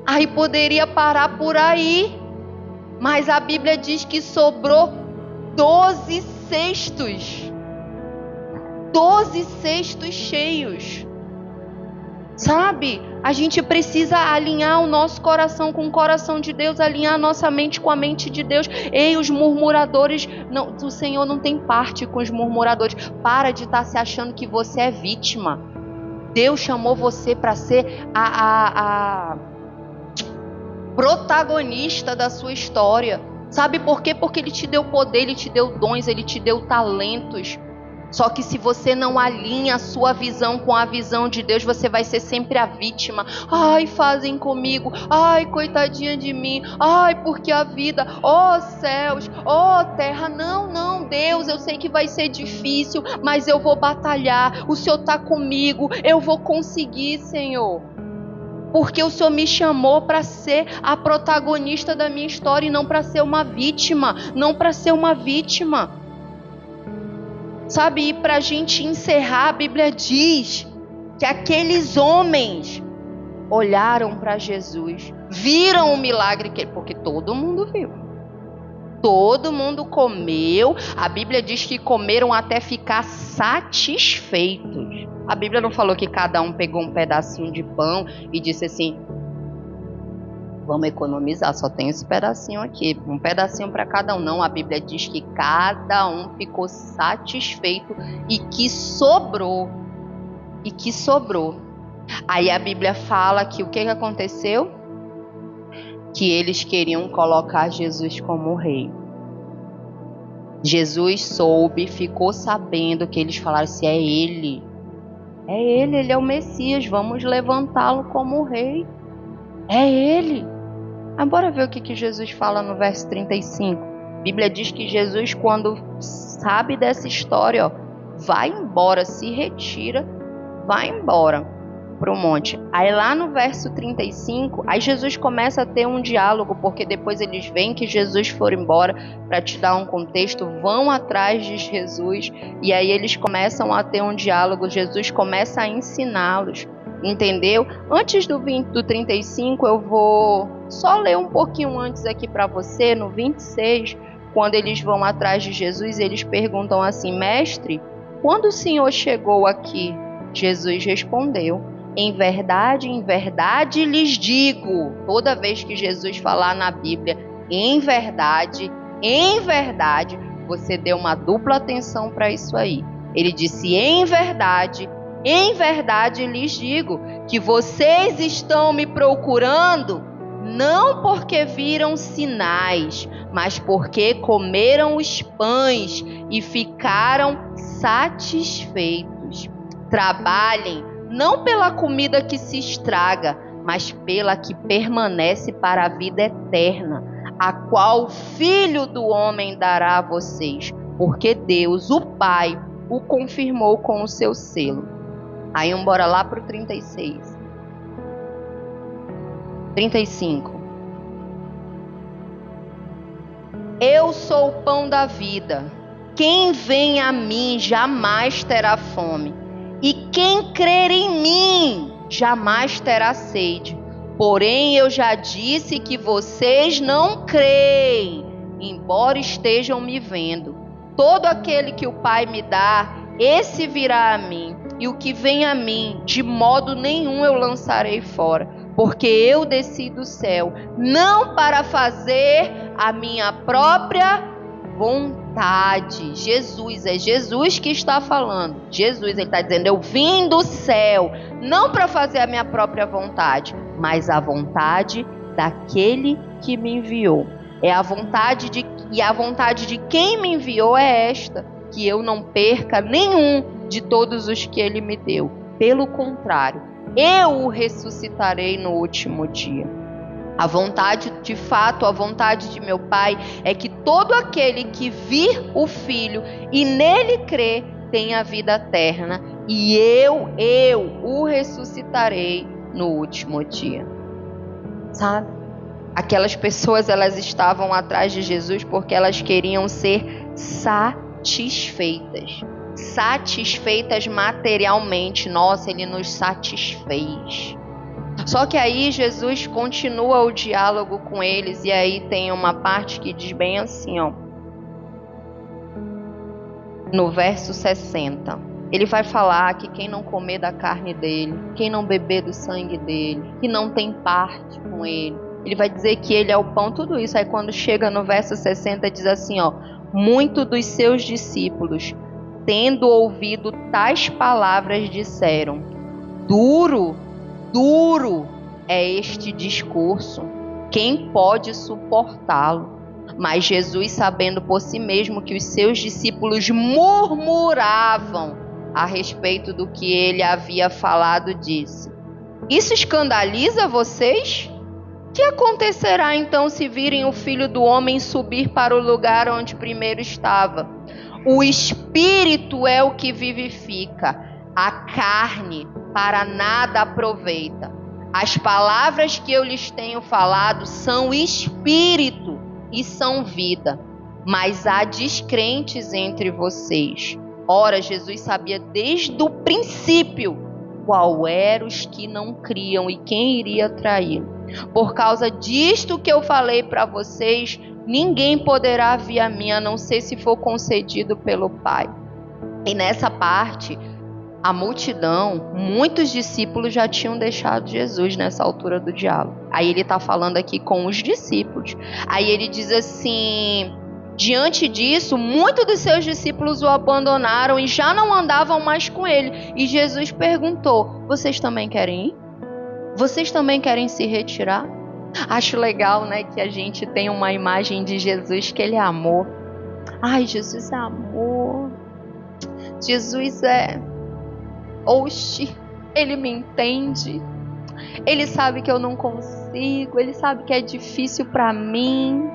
Aí poderia parar por aí, mas a Bíblia diz que sobrou 12 cestos. 12 cestos cheios. Sabe? A gente precisa alinhar o nosso coração com o coração de Deus, alinhar a nossa mente com a mente de Deus. Ei, os murmuradores, não, o Senhor não tem parte com os murmuradores. Para de estar se achando que você é vítima. Deus chamou você para ser a protagonista da sua história. Sabe por quê? Porque Ele te deu poder, Ele te deu dons, Ele te deu talentos. Só que se você não alinha a sua visão com a visão de Deus, você vai ser sempre a vítima. Ai, fazem comigo. Ai, coitadinha de mim. Ai, porque a vida. Oh, céus. Oh, terra. Não, não, Deus, eu sei que vai ser difícil, mas eu vou batalhar. O Senhor está comigo. Eu vou conseguir, Senhor. Porque o Senhor me chamou para ser a protagonista da minha história e não para ser uma vítima. Não para ser uma vítima. Sabe, e para a gente encerrar, a Bíblia diz que aqueles homens olharam para Jesus, viram o milagre, porque todo mundo viu. Todo mundo comeu. A Bíblia diz que comeram até ficar satisfeitos. A Bíblia não falou que cada um pegou um pedacinho de pão e disse assim, vamos economizar, só tem esse pedacinho aqui, um pedacinho para cada um. Não, a Bíblia diz que cada um ficou satisfeito e que sobrou. Aí a Bíblia fala que o que aconteceu? Que eles queriam colocar Jesus como rei. Jesus soube, ficou sabendo que eles falaram assim, é ele, ele é o Messias, vamos levantá-lo como rei. É ele. Bora ver o que Jesus fala no verso 35. A Bíblia diz que Jesus, quando sabe dessa história, vai embora, se retira, vai embora para o monte. Aí lá no verso 35, aí Jesus começa a ter um diálogo, porque depois eles veem que Jesus foi embora. Para te dar um contexto, vão atrás de Jesus e aí eles começam a ter um diálogo. Jesus começa a ensiná-los. Entendeu? Antes do 35, eu vou só ler um pouquinho antes aqui para você, no 26, quando eles vão atrás de Jesus, eles perguntam assim, mestre, quando o Senhor chegou aqui? Jesus respondeu, em verdade lhes digo, toda vez que Jesus falar na Bíblia, em verdade, você deu uma dupla atenção para isso aí. Ele disse, em verdade lhes digo que vocês estão me procurando não porque viram sinais, mas porque comeram os pães e ficaram satisfeitos. Trabalhem não pela comida que se estraga, mas pela que permanece para a vida eterna, a qual o Filho do Homem dará a vocês, porque Deus, o Pai, o confirmou com o seu selo. Aí bora lá para o 36. 35. Eu sou o pão da vida. Quem vem a mim jamais terá fome. E quem crer em mim jamais terá sede. Porém, eu já disse que vocês não creem, embora estejam me vendo. Todo aquele que o Pai me dá, esse virá a mim. E o que vem a mim, de modo nenhum eu lançarei fora. Porque eu desci do céu, não para fazer a minha própria vontade. Jesus, é Jesus que está falando. Jesus, ele está dizendo, eu vim do céu, não para fazer a minha própria vontade, mas a vontade daquele que me enviou. E a vontade de quem me enviou é esta, que eu não perca nenhum de todos os que ele me deu. Pelo contrário, eu o ressuscitarei no último dia. A vontade, de fato, a vontade de meu Pai é que todo aquele que vir o Filho e nele crê tenha vida eterna, e eu o ressuscitarei no último dia. Sabe? Aquelas pessoas, elas estavam atrás de Jesus porque elas queriam ser satisfeitas. Satisfeitas materialmente. Nossa, ele nos satisfez. Só que aí Jesus continua o diálogo com eles, e aí tem uma parte que diz bem assim, ó, no verso 60. Ele vai falar que quem não comer da carne dele, quem não beber do sangue dele, que não tem parte com ele, ele vai dizer que ele é o pão, tudo isso. Aí quando chega no verso 60 diz assim, ó, muitos dos seus discípulos, tendo ouvido tais palavras, disseram, duro é este discurso, quem pode suportá-lo? Mas Jesus, sabendo por si mesmo que os seus discípulos murmuravam a respeito do que ele havia falado, disse, isso escandaliza vocês? Que acontecerá então se virem o Filho do Homem subir para o lugar onde primeiro estava? O Espírito é o que vivifica, a carne para nada aproveita. As palavras que eu lhes tenho falado são espírito e são vida, mas há descrentes entre vocês. Ora, Jesus sabia desde o princípio qual eram os que não criam e quem iria traí-lo. Por causa disto que eu falei para vocês, ninguém poderá vir a mim a não ser se for concedido pelo Pai. E nessa parte, a multidão, muitos discípulos já tinham deixado Jesus nessa altura do diálogo. Aí ele está falando aqui com os discípulos. Aí ele diz assim, diante disso, muitos dos seus discípulos o abandonaram e já não andavam mais com ele. E Jesus perguntou, vocês também querem ir? Vocês também querem se retirar? Acho legal, né, que a gente tem uma imagem de Jesus que ele é amor. Ai, Jesus é amor. Jesus é... Oxi, ele me entende. Ele sabe que eu não consigo. Ele sabe que é difícil para mim.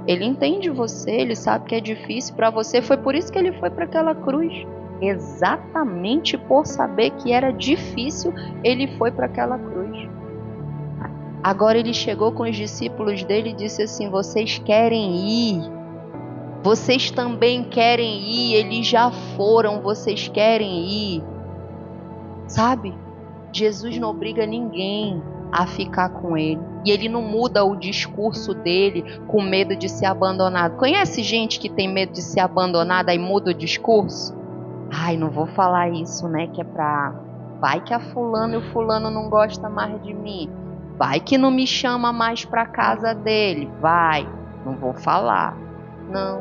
Ele entende você. Ele sabe que é difícil para você. Foi por isso que ele foi para aquela cruz. Exatamente por saber que era difícil, ele foi para aquela cruz. Agora ele chegou com os discípulos dele e disse assim, vocês querem ir? Vocês também querem ir? Eles já foram, vocês querem ir? Sabe? Jesus não obriga ninguém a ficar com ele. E ele não muda o discurso dele com medo de ser abandonado. Conhece gente que tem medo de ser abandonada e muda o discurso? Ai, não vou falar isso, né? Que é pra... Vai que a fulano e o fulano não gosta mais de mim. Vai que não me chama mais pra casa dele. Vai. Não vou falar. Não.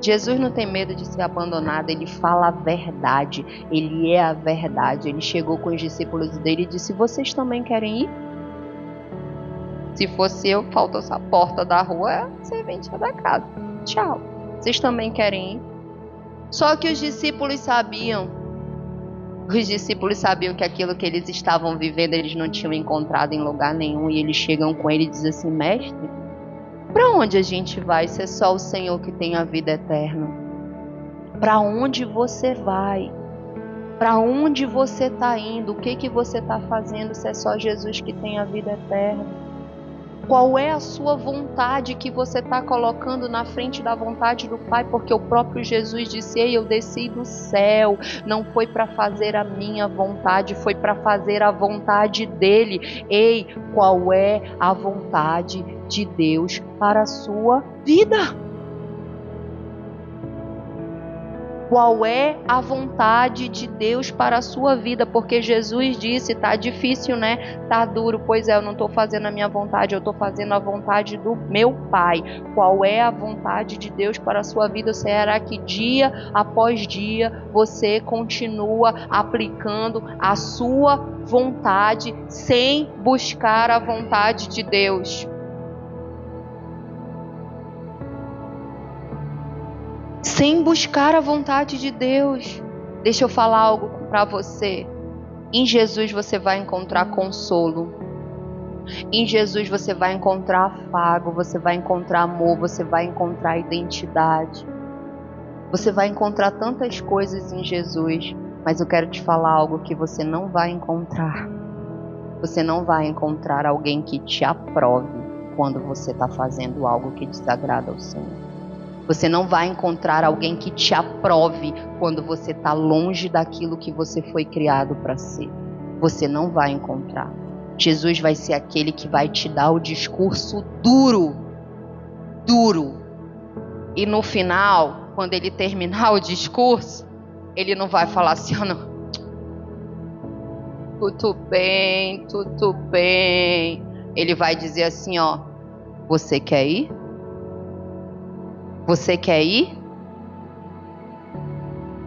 Jesus não tem medo de ser abandonado. Ele fala a verdade. Ele é a verdade. Ele chegou com os discípulos dele e disse, vocês também querem ir? Se fosse eu, faltou essa porta da rua, é a serventia da casa. Tchau. Vocês também querem ir? Só que os discípulos sabiam Os discípulos sabiam que aquilo que eles estavam vivendo, eles não tinham encontrado em lugar nenhum. E eles chegam com ele e dizem assim: mestre, para onde a gente vai se é só o Senhor que tem a vida eterna? Para onde você vai? Para onde você está indo? O que você está fazendo se é só Jesus que tem a vida eterna? Qual é a sua vontade que você está colocando na frente da vontade do Pai? Porque o próprio Jesus disse: ei, eu desci do céu, não foi para fazer a minha vontade, foi para fazer a vontade dele. Ei, qual é a vontade de Deus para a sua vida? Qual é a vontade de Deus para a sua vida? Porque Jesus disse: tá difícil, né? Tá duro. Pois é, eu não estou fazendo a minha vontade, eu estou fazendo a vontade do meu Pai. Qual é a vontade de Deus para a sua vida? Será que dia após dia você continua aplicando a sua vontade sem buscar a vontade de Deus? Sem buscar a vontade de Deus. Deixa eu falar algo para você. Em Jesus você vai encontrar consolo. Em Jesus você vai encontrar afago, você vai encontrar amor, você vai encontrar identidade. Você vai encontrar tantas coisas em Jesus, mas eu quero te falar algo que você não vai encontrar. Você não vai encontrar alguém que te aprove quando você está fazendo algo que desagrada ao Senhor. Você não vai encontrar alguém que te aprove quando você está longe daquilo que você foi criado para ser. Você não vai encontrar. Jesus vai ser aquele que vai te dar o discurso duro. E no final, quando ele terminar o discurso, ele não vai falar assim: não, tudo bem. Ele vai dizer assim: você quer ir? Você quer ir?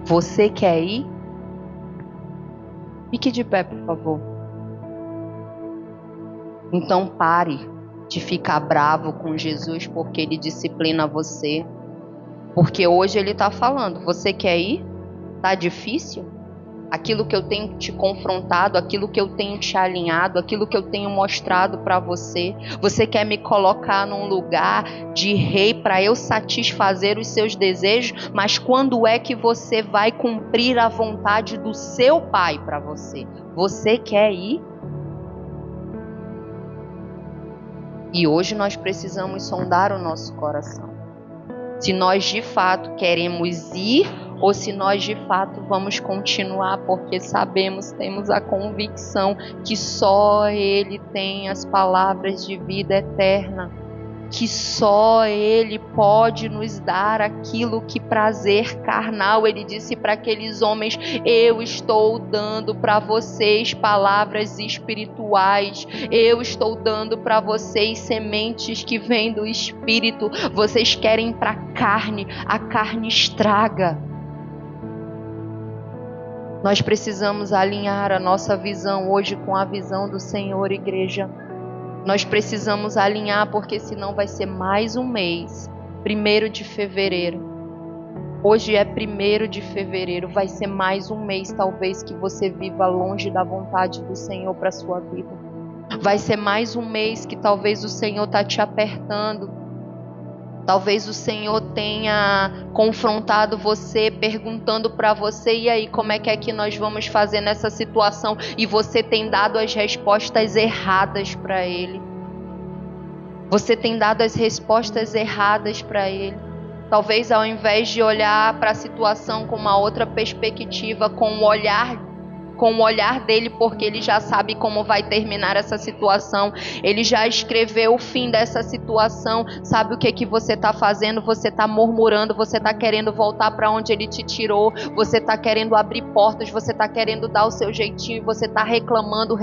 Você quer ir? Fique de pé, por favor. Então pare de ficar bravo com Jesus porque ele disciplina você. Porque hoje ele está falando: você quer ir? Tá difícil? Aquilo que eu tenho te confrontado, aquilo que eu tenho te alinhado, aquilo que eu tenho mostrado para você. Você quer me colocar num lugar de rei para eu satisfazer os seus desejos, mas quando é que você vai cumprir a vontade do seu Pai para você? Você quer ir? E hoje nós precisamos sondar o nosso coração. Se nós de fato queremos ir ou se nós de fato vamos continuar, porque sabemos, temos a convicção que só Ele tem as palavras de vida eterna, que só Ele pode nos dar aquilo que prazer carnal. Ele disse para aqueles homens: eu estou dando para vocês palavras espirituais, eu estou dando para vocês sementes que vêm do Espírito. Vocês querem para a carne estraga. Nós precisamos alinhar a nossa visão hoje com a visão do Senhor, igreja. Nós precisamos alinhar, porque senão vai ser mais um mês. 1º de fevereiro. Hoje é 1º de fevereiro. Vai ser mais um mês, talvez, que você viva longe da vontade do Senhor para a sua vida. Vai ser mais um mês que talvez o Senhor está te apertando. Talvez o Senhor tenha confrontado você, perguntando para você: e aí, como é que nós vamos fazer nessa situação? E você tem dado as respostas erradas para Ele. Você tem dado as respostas erradas para Ele. Talvez ao invés de olhar para a situação com uma outra perspectiva, com o olhar dele, porque ele já sabe como vai terminar essa situação. Ele já escreveu o fim dessa situação. Sabe o que você está fazendo? Você está murmurando, você está querendo voltar para onde ele te tirou, você está querendo abrir portas, você está querendo dar o seu jeitinho, você está reclamando,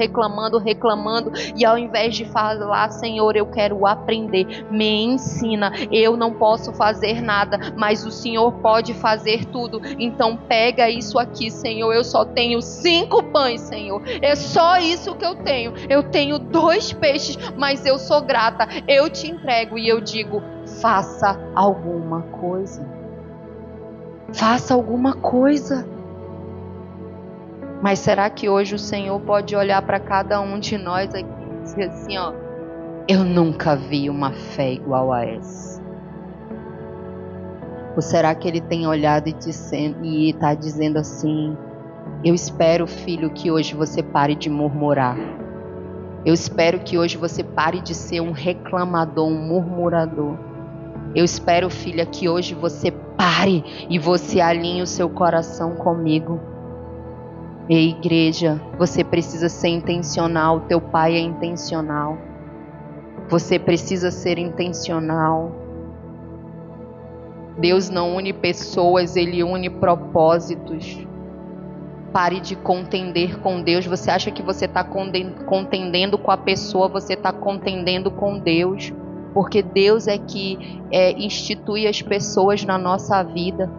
e ao invés de falar: Senhor, eu quero aprender, me ensina, eu não posso fazer nada, mas o Senhor pode fazer tudo. Então pega isso aqui, Senhor, eu só tenho 5 pães, Senhor, é só isso que eu tenho. Eu tenho 2 peixes, mas eu sou grata. Eu te entrego e eu digo: faça alguma coisa. Faça alguma coisa. Mas será que hoje o Senhor pode olhar para cada um de nós aqui e dizer assim, ó, eu nunca vi uma fé igual a essa? Ou será que Ele tem olhado e está dizendo assim, eu espero, filho, que hoje você pare de murmurar. Eu espero que hoje você pare de ser um reclamador, um murmurador. Eu espero, filha, que hoje você pare e você alinhe o seu coração comigo. Ei, igreja, você precisa ser intencional. Teu pai é intencional. Você precisa ser intencional. Deus não une pessoas, Ele une propósitos. Pare de contender com Deus. Você acha que você está contendendo com a pessoa, você está contendendo com Deus. Porque Deus é que institui as pessoas na nossa vida.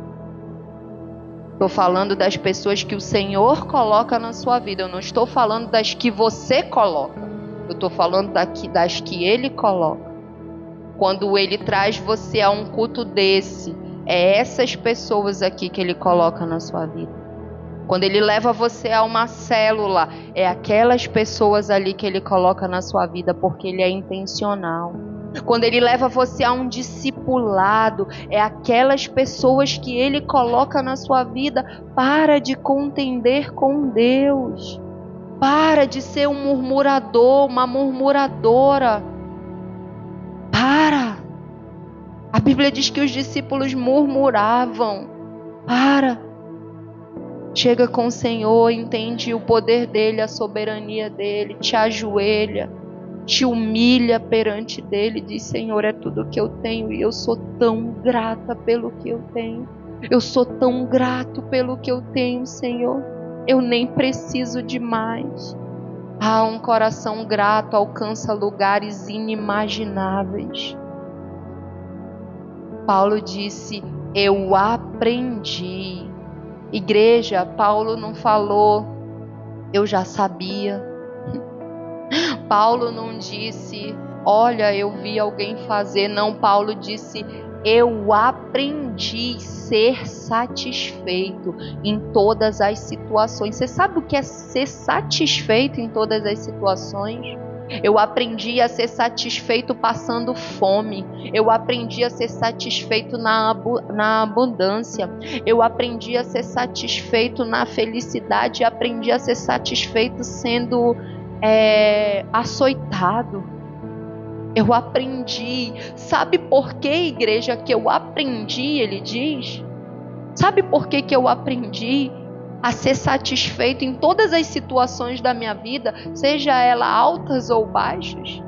Estou falando das pessoas que o Senhor coloca na sua vida. Eu não estou falando das que você coloca. Eu estou falando das que Ele coloca. Quando Ele traz você a um culto desse, é essas pessoas aqui que Ele coloca na sua vida. Quando Ele leva você a uma célula, é aquelas pessoas ali que Ele coloca na sua vida, porque Ele é intencional. Quando Ele leva você a um discipulado, é aquelas pessoas que Ele coloca na sua vida. Para de contender com Deus. Para de ser um murmurador, uma murmuradora. Para. A Bíblia diz que os discípulos murmuravam. Para. Chega com o Senhor, entende o poder dEle, a soberania dEle, te ajoelha, te humilha perante dEle, diz, Senhor, é tudo que eu tenho e eu sou tão grata pelo que eu tenho. Eu sou tão grato pelo que eu tenho, Senhor. Eu nem preciso de mais. Um coração grato alcança lugares inimagináveis. Paulo disse, eu aprendi. Igreja, Paulo não falou, eu já sabia. Paulo não disse, olha, eu vi alguém fazer. Não, Paulo disse, eu aprendi a ser satisfeito em todas as situações. Você sabe o que é ser satisfeito em todas as situações? Eu aprendi a ser satisfeito passando fome. Eu aprendi a ser satisfeito na abundância. Eu aprendi a ser satisfeito na felicidade. Aprendi a ser satisfeito sendo açoitado. Eu aprendi. Sabe por que, igreja, que eu aprendi? Ele diz. Sabe por que eu aprendi a ser satisfeito em todas as situações da minha vida, seja ela altas ou baixas?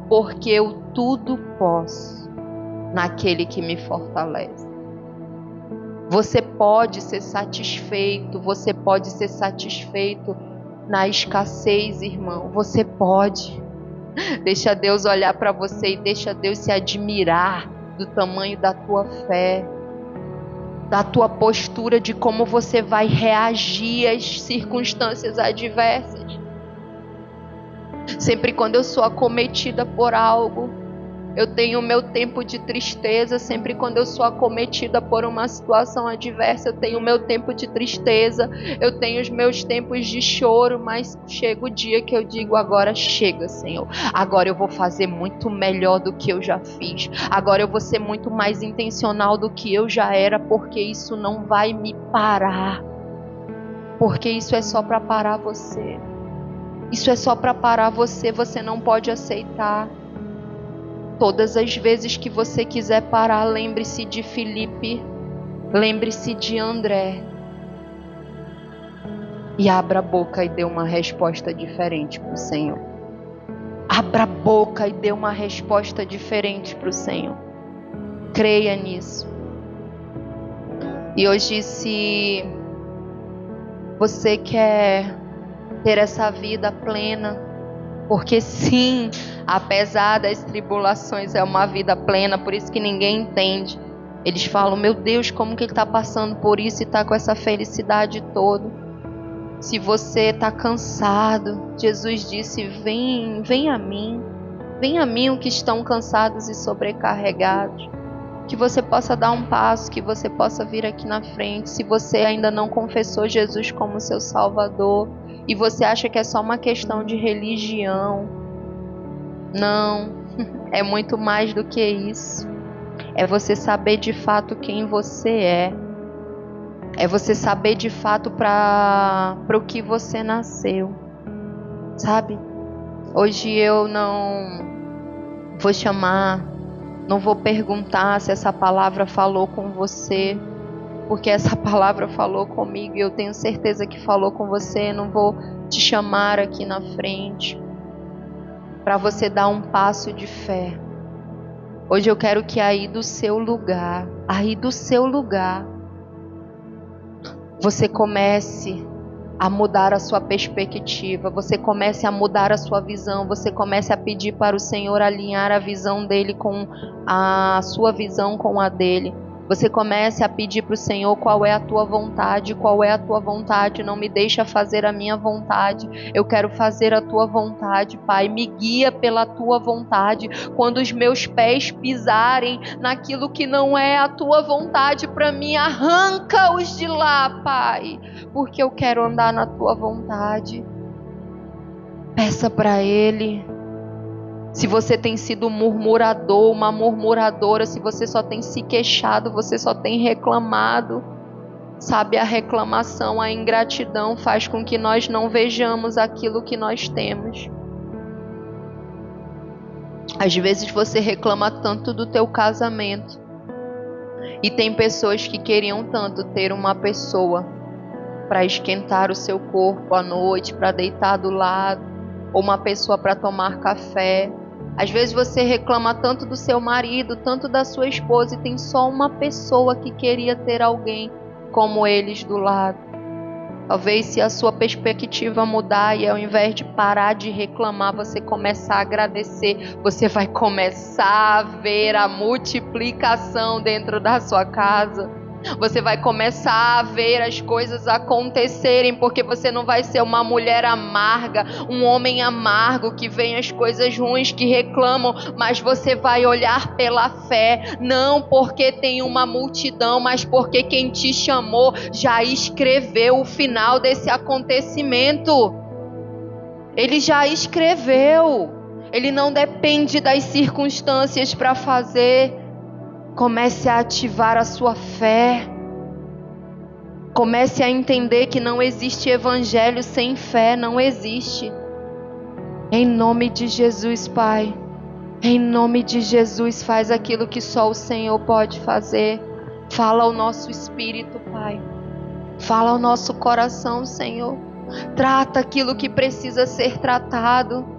Porque eu tudo posso naquele que me fortalece. Você pode ser satisfeito, você pode ser satisfeito na escassez, irmão. Você pode. Deixa Deus olhar para você e deixa Deus se admirar do tamanho da tua fé, da tua postura, de como você vai reagir às circunstâncias adversas. Sempre quando eu sou acometida por algo, eu tenho o meu tempo de tristeza. Sempre quando eu sou acometida por uma situação adversa, eu tenho o meu tempo de tristeza, eu tenho os meus tempos de choro, mas chega o dia que eu digo, agora chega, Senhor. Agora eu vou fazer muito melhor do que eu já fiz. Agora eu vou ser muito mais intencional do que eu já era, porque isso não vai me parar. Porque isso é só para parar você. Isso é só para parar você, você não pode aceitar. Todas as vezes que você quiser parar, lembre-se de Filipe, lembre-se de André. E abra a boca e dê uma resposta diferente para o Senhor. Abra a boca e dê uma resposta diferente para o Senhor. Creia nisso. E hoje, se você quer ter essa vida plena, porque sim, apesar das tribulações, é uma vida plena, por isso que ninguém entende. Eles falam, meu Deus, como que ele está passando por isso e está com essa felicidade toda? Se você está cansado, Jesus disse, vem a mim os que estão cansados e sobrecarregados. que você possa dar um passo, que você possa vir aqui na frente. Se você ainda não confessou Jesus como seu Salvador e você acha que é só uma questão de religião, não, é muito mais do que isso. É você saber de fato quem você é. É você saber de fato para o que você nasceu, sabe? Hoje eu não vou chamar, não vou perguntar se essa palavra falou com você, porque essa palavra falou comigo e eu tenho certeza que falou com você. Não vou te chamar aqui na frente para você dar um passo de fé. Hoje eu quero que aí do seu lugar, você comece a mudar a sua perspectiva, você comece a mudar a sua visão, você comece a pedir para o Senhor alinhar a visão dele com a sua visão com a dele. Você comece a pedir para o Senhor qual é a tua vontade, não me deixa fazer a minha vontade, eu quero fazer a tua vontade, Pai, me guia pela tua vontade. Quando os meus pés pisarem naquilo que não é a tua vontade para mim, arranca-os de lá, Pai, porque eu quero andar na tua vontade. Peça para Ele. Se você tem sido um murmurador, uma murmuradora, se você só tem se queixado, você só tem reclamado, sabe, a reclamação, a ingratidão faz com que nós não vejamos aquilo que nós temos. Às vezes você reclama tanto do teu casamento, e tem pessoas que queriam tanto ter uma pessoa para esquentar o seu corpo à noite, para deitar do lado, ou uma pessoa para tomar café. Às vezes você reclama tanto do seu marido, tanto da sua esposa, e tem só uma pessoa que queria ter alguém como eles do lado. Talvez, se a sua perspectiva mudar e ao invés de parar de reclamar, você começar a agradecer, você vai começar a ver a multiplicação dentro da sua casa. Você vai começar a ver as coisas acontecerem, porque você não vai ser uma mulher amarga, um homem amargo que vem as coisas ruins, que reclamam, mas você vai olhar pela fé, não porque tem uma multidão, mas porque quem te chamou já escreveu o final desse acontecimento. Ele já escreveu, ele não depende das circunstâncias para fazer. Comece a ativar a sua fé. Comece a entender que não existe evangelho sem fé, não existe. Em nome de Jesus, Pai. Em nome de Jesus, faz aquilo que só o Senhor pode fazer. Fala ao nosso espírito, Pai. Fala ao nosso coração, Senhor. Trata aquilo que precisa ser tratado.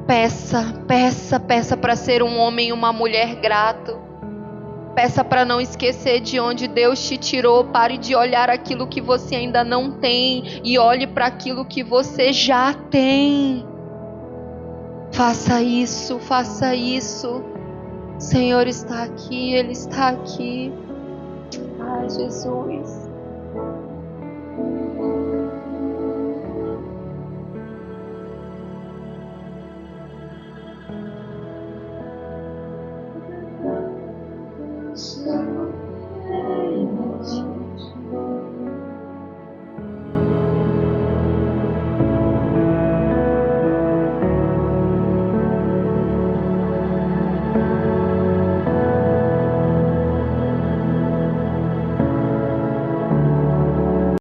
Peça para ser um homem e uma mulher grato. Peça para não esquecer de onde Deus te tirou. Pare de olhar aquilo que você ainda não tem e olhe para aquilo que você já tem. Faça isso, faça isso. O Senhor está aqui, Ele está aqui. Ai, Jesus.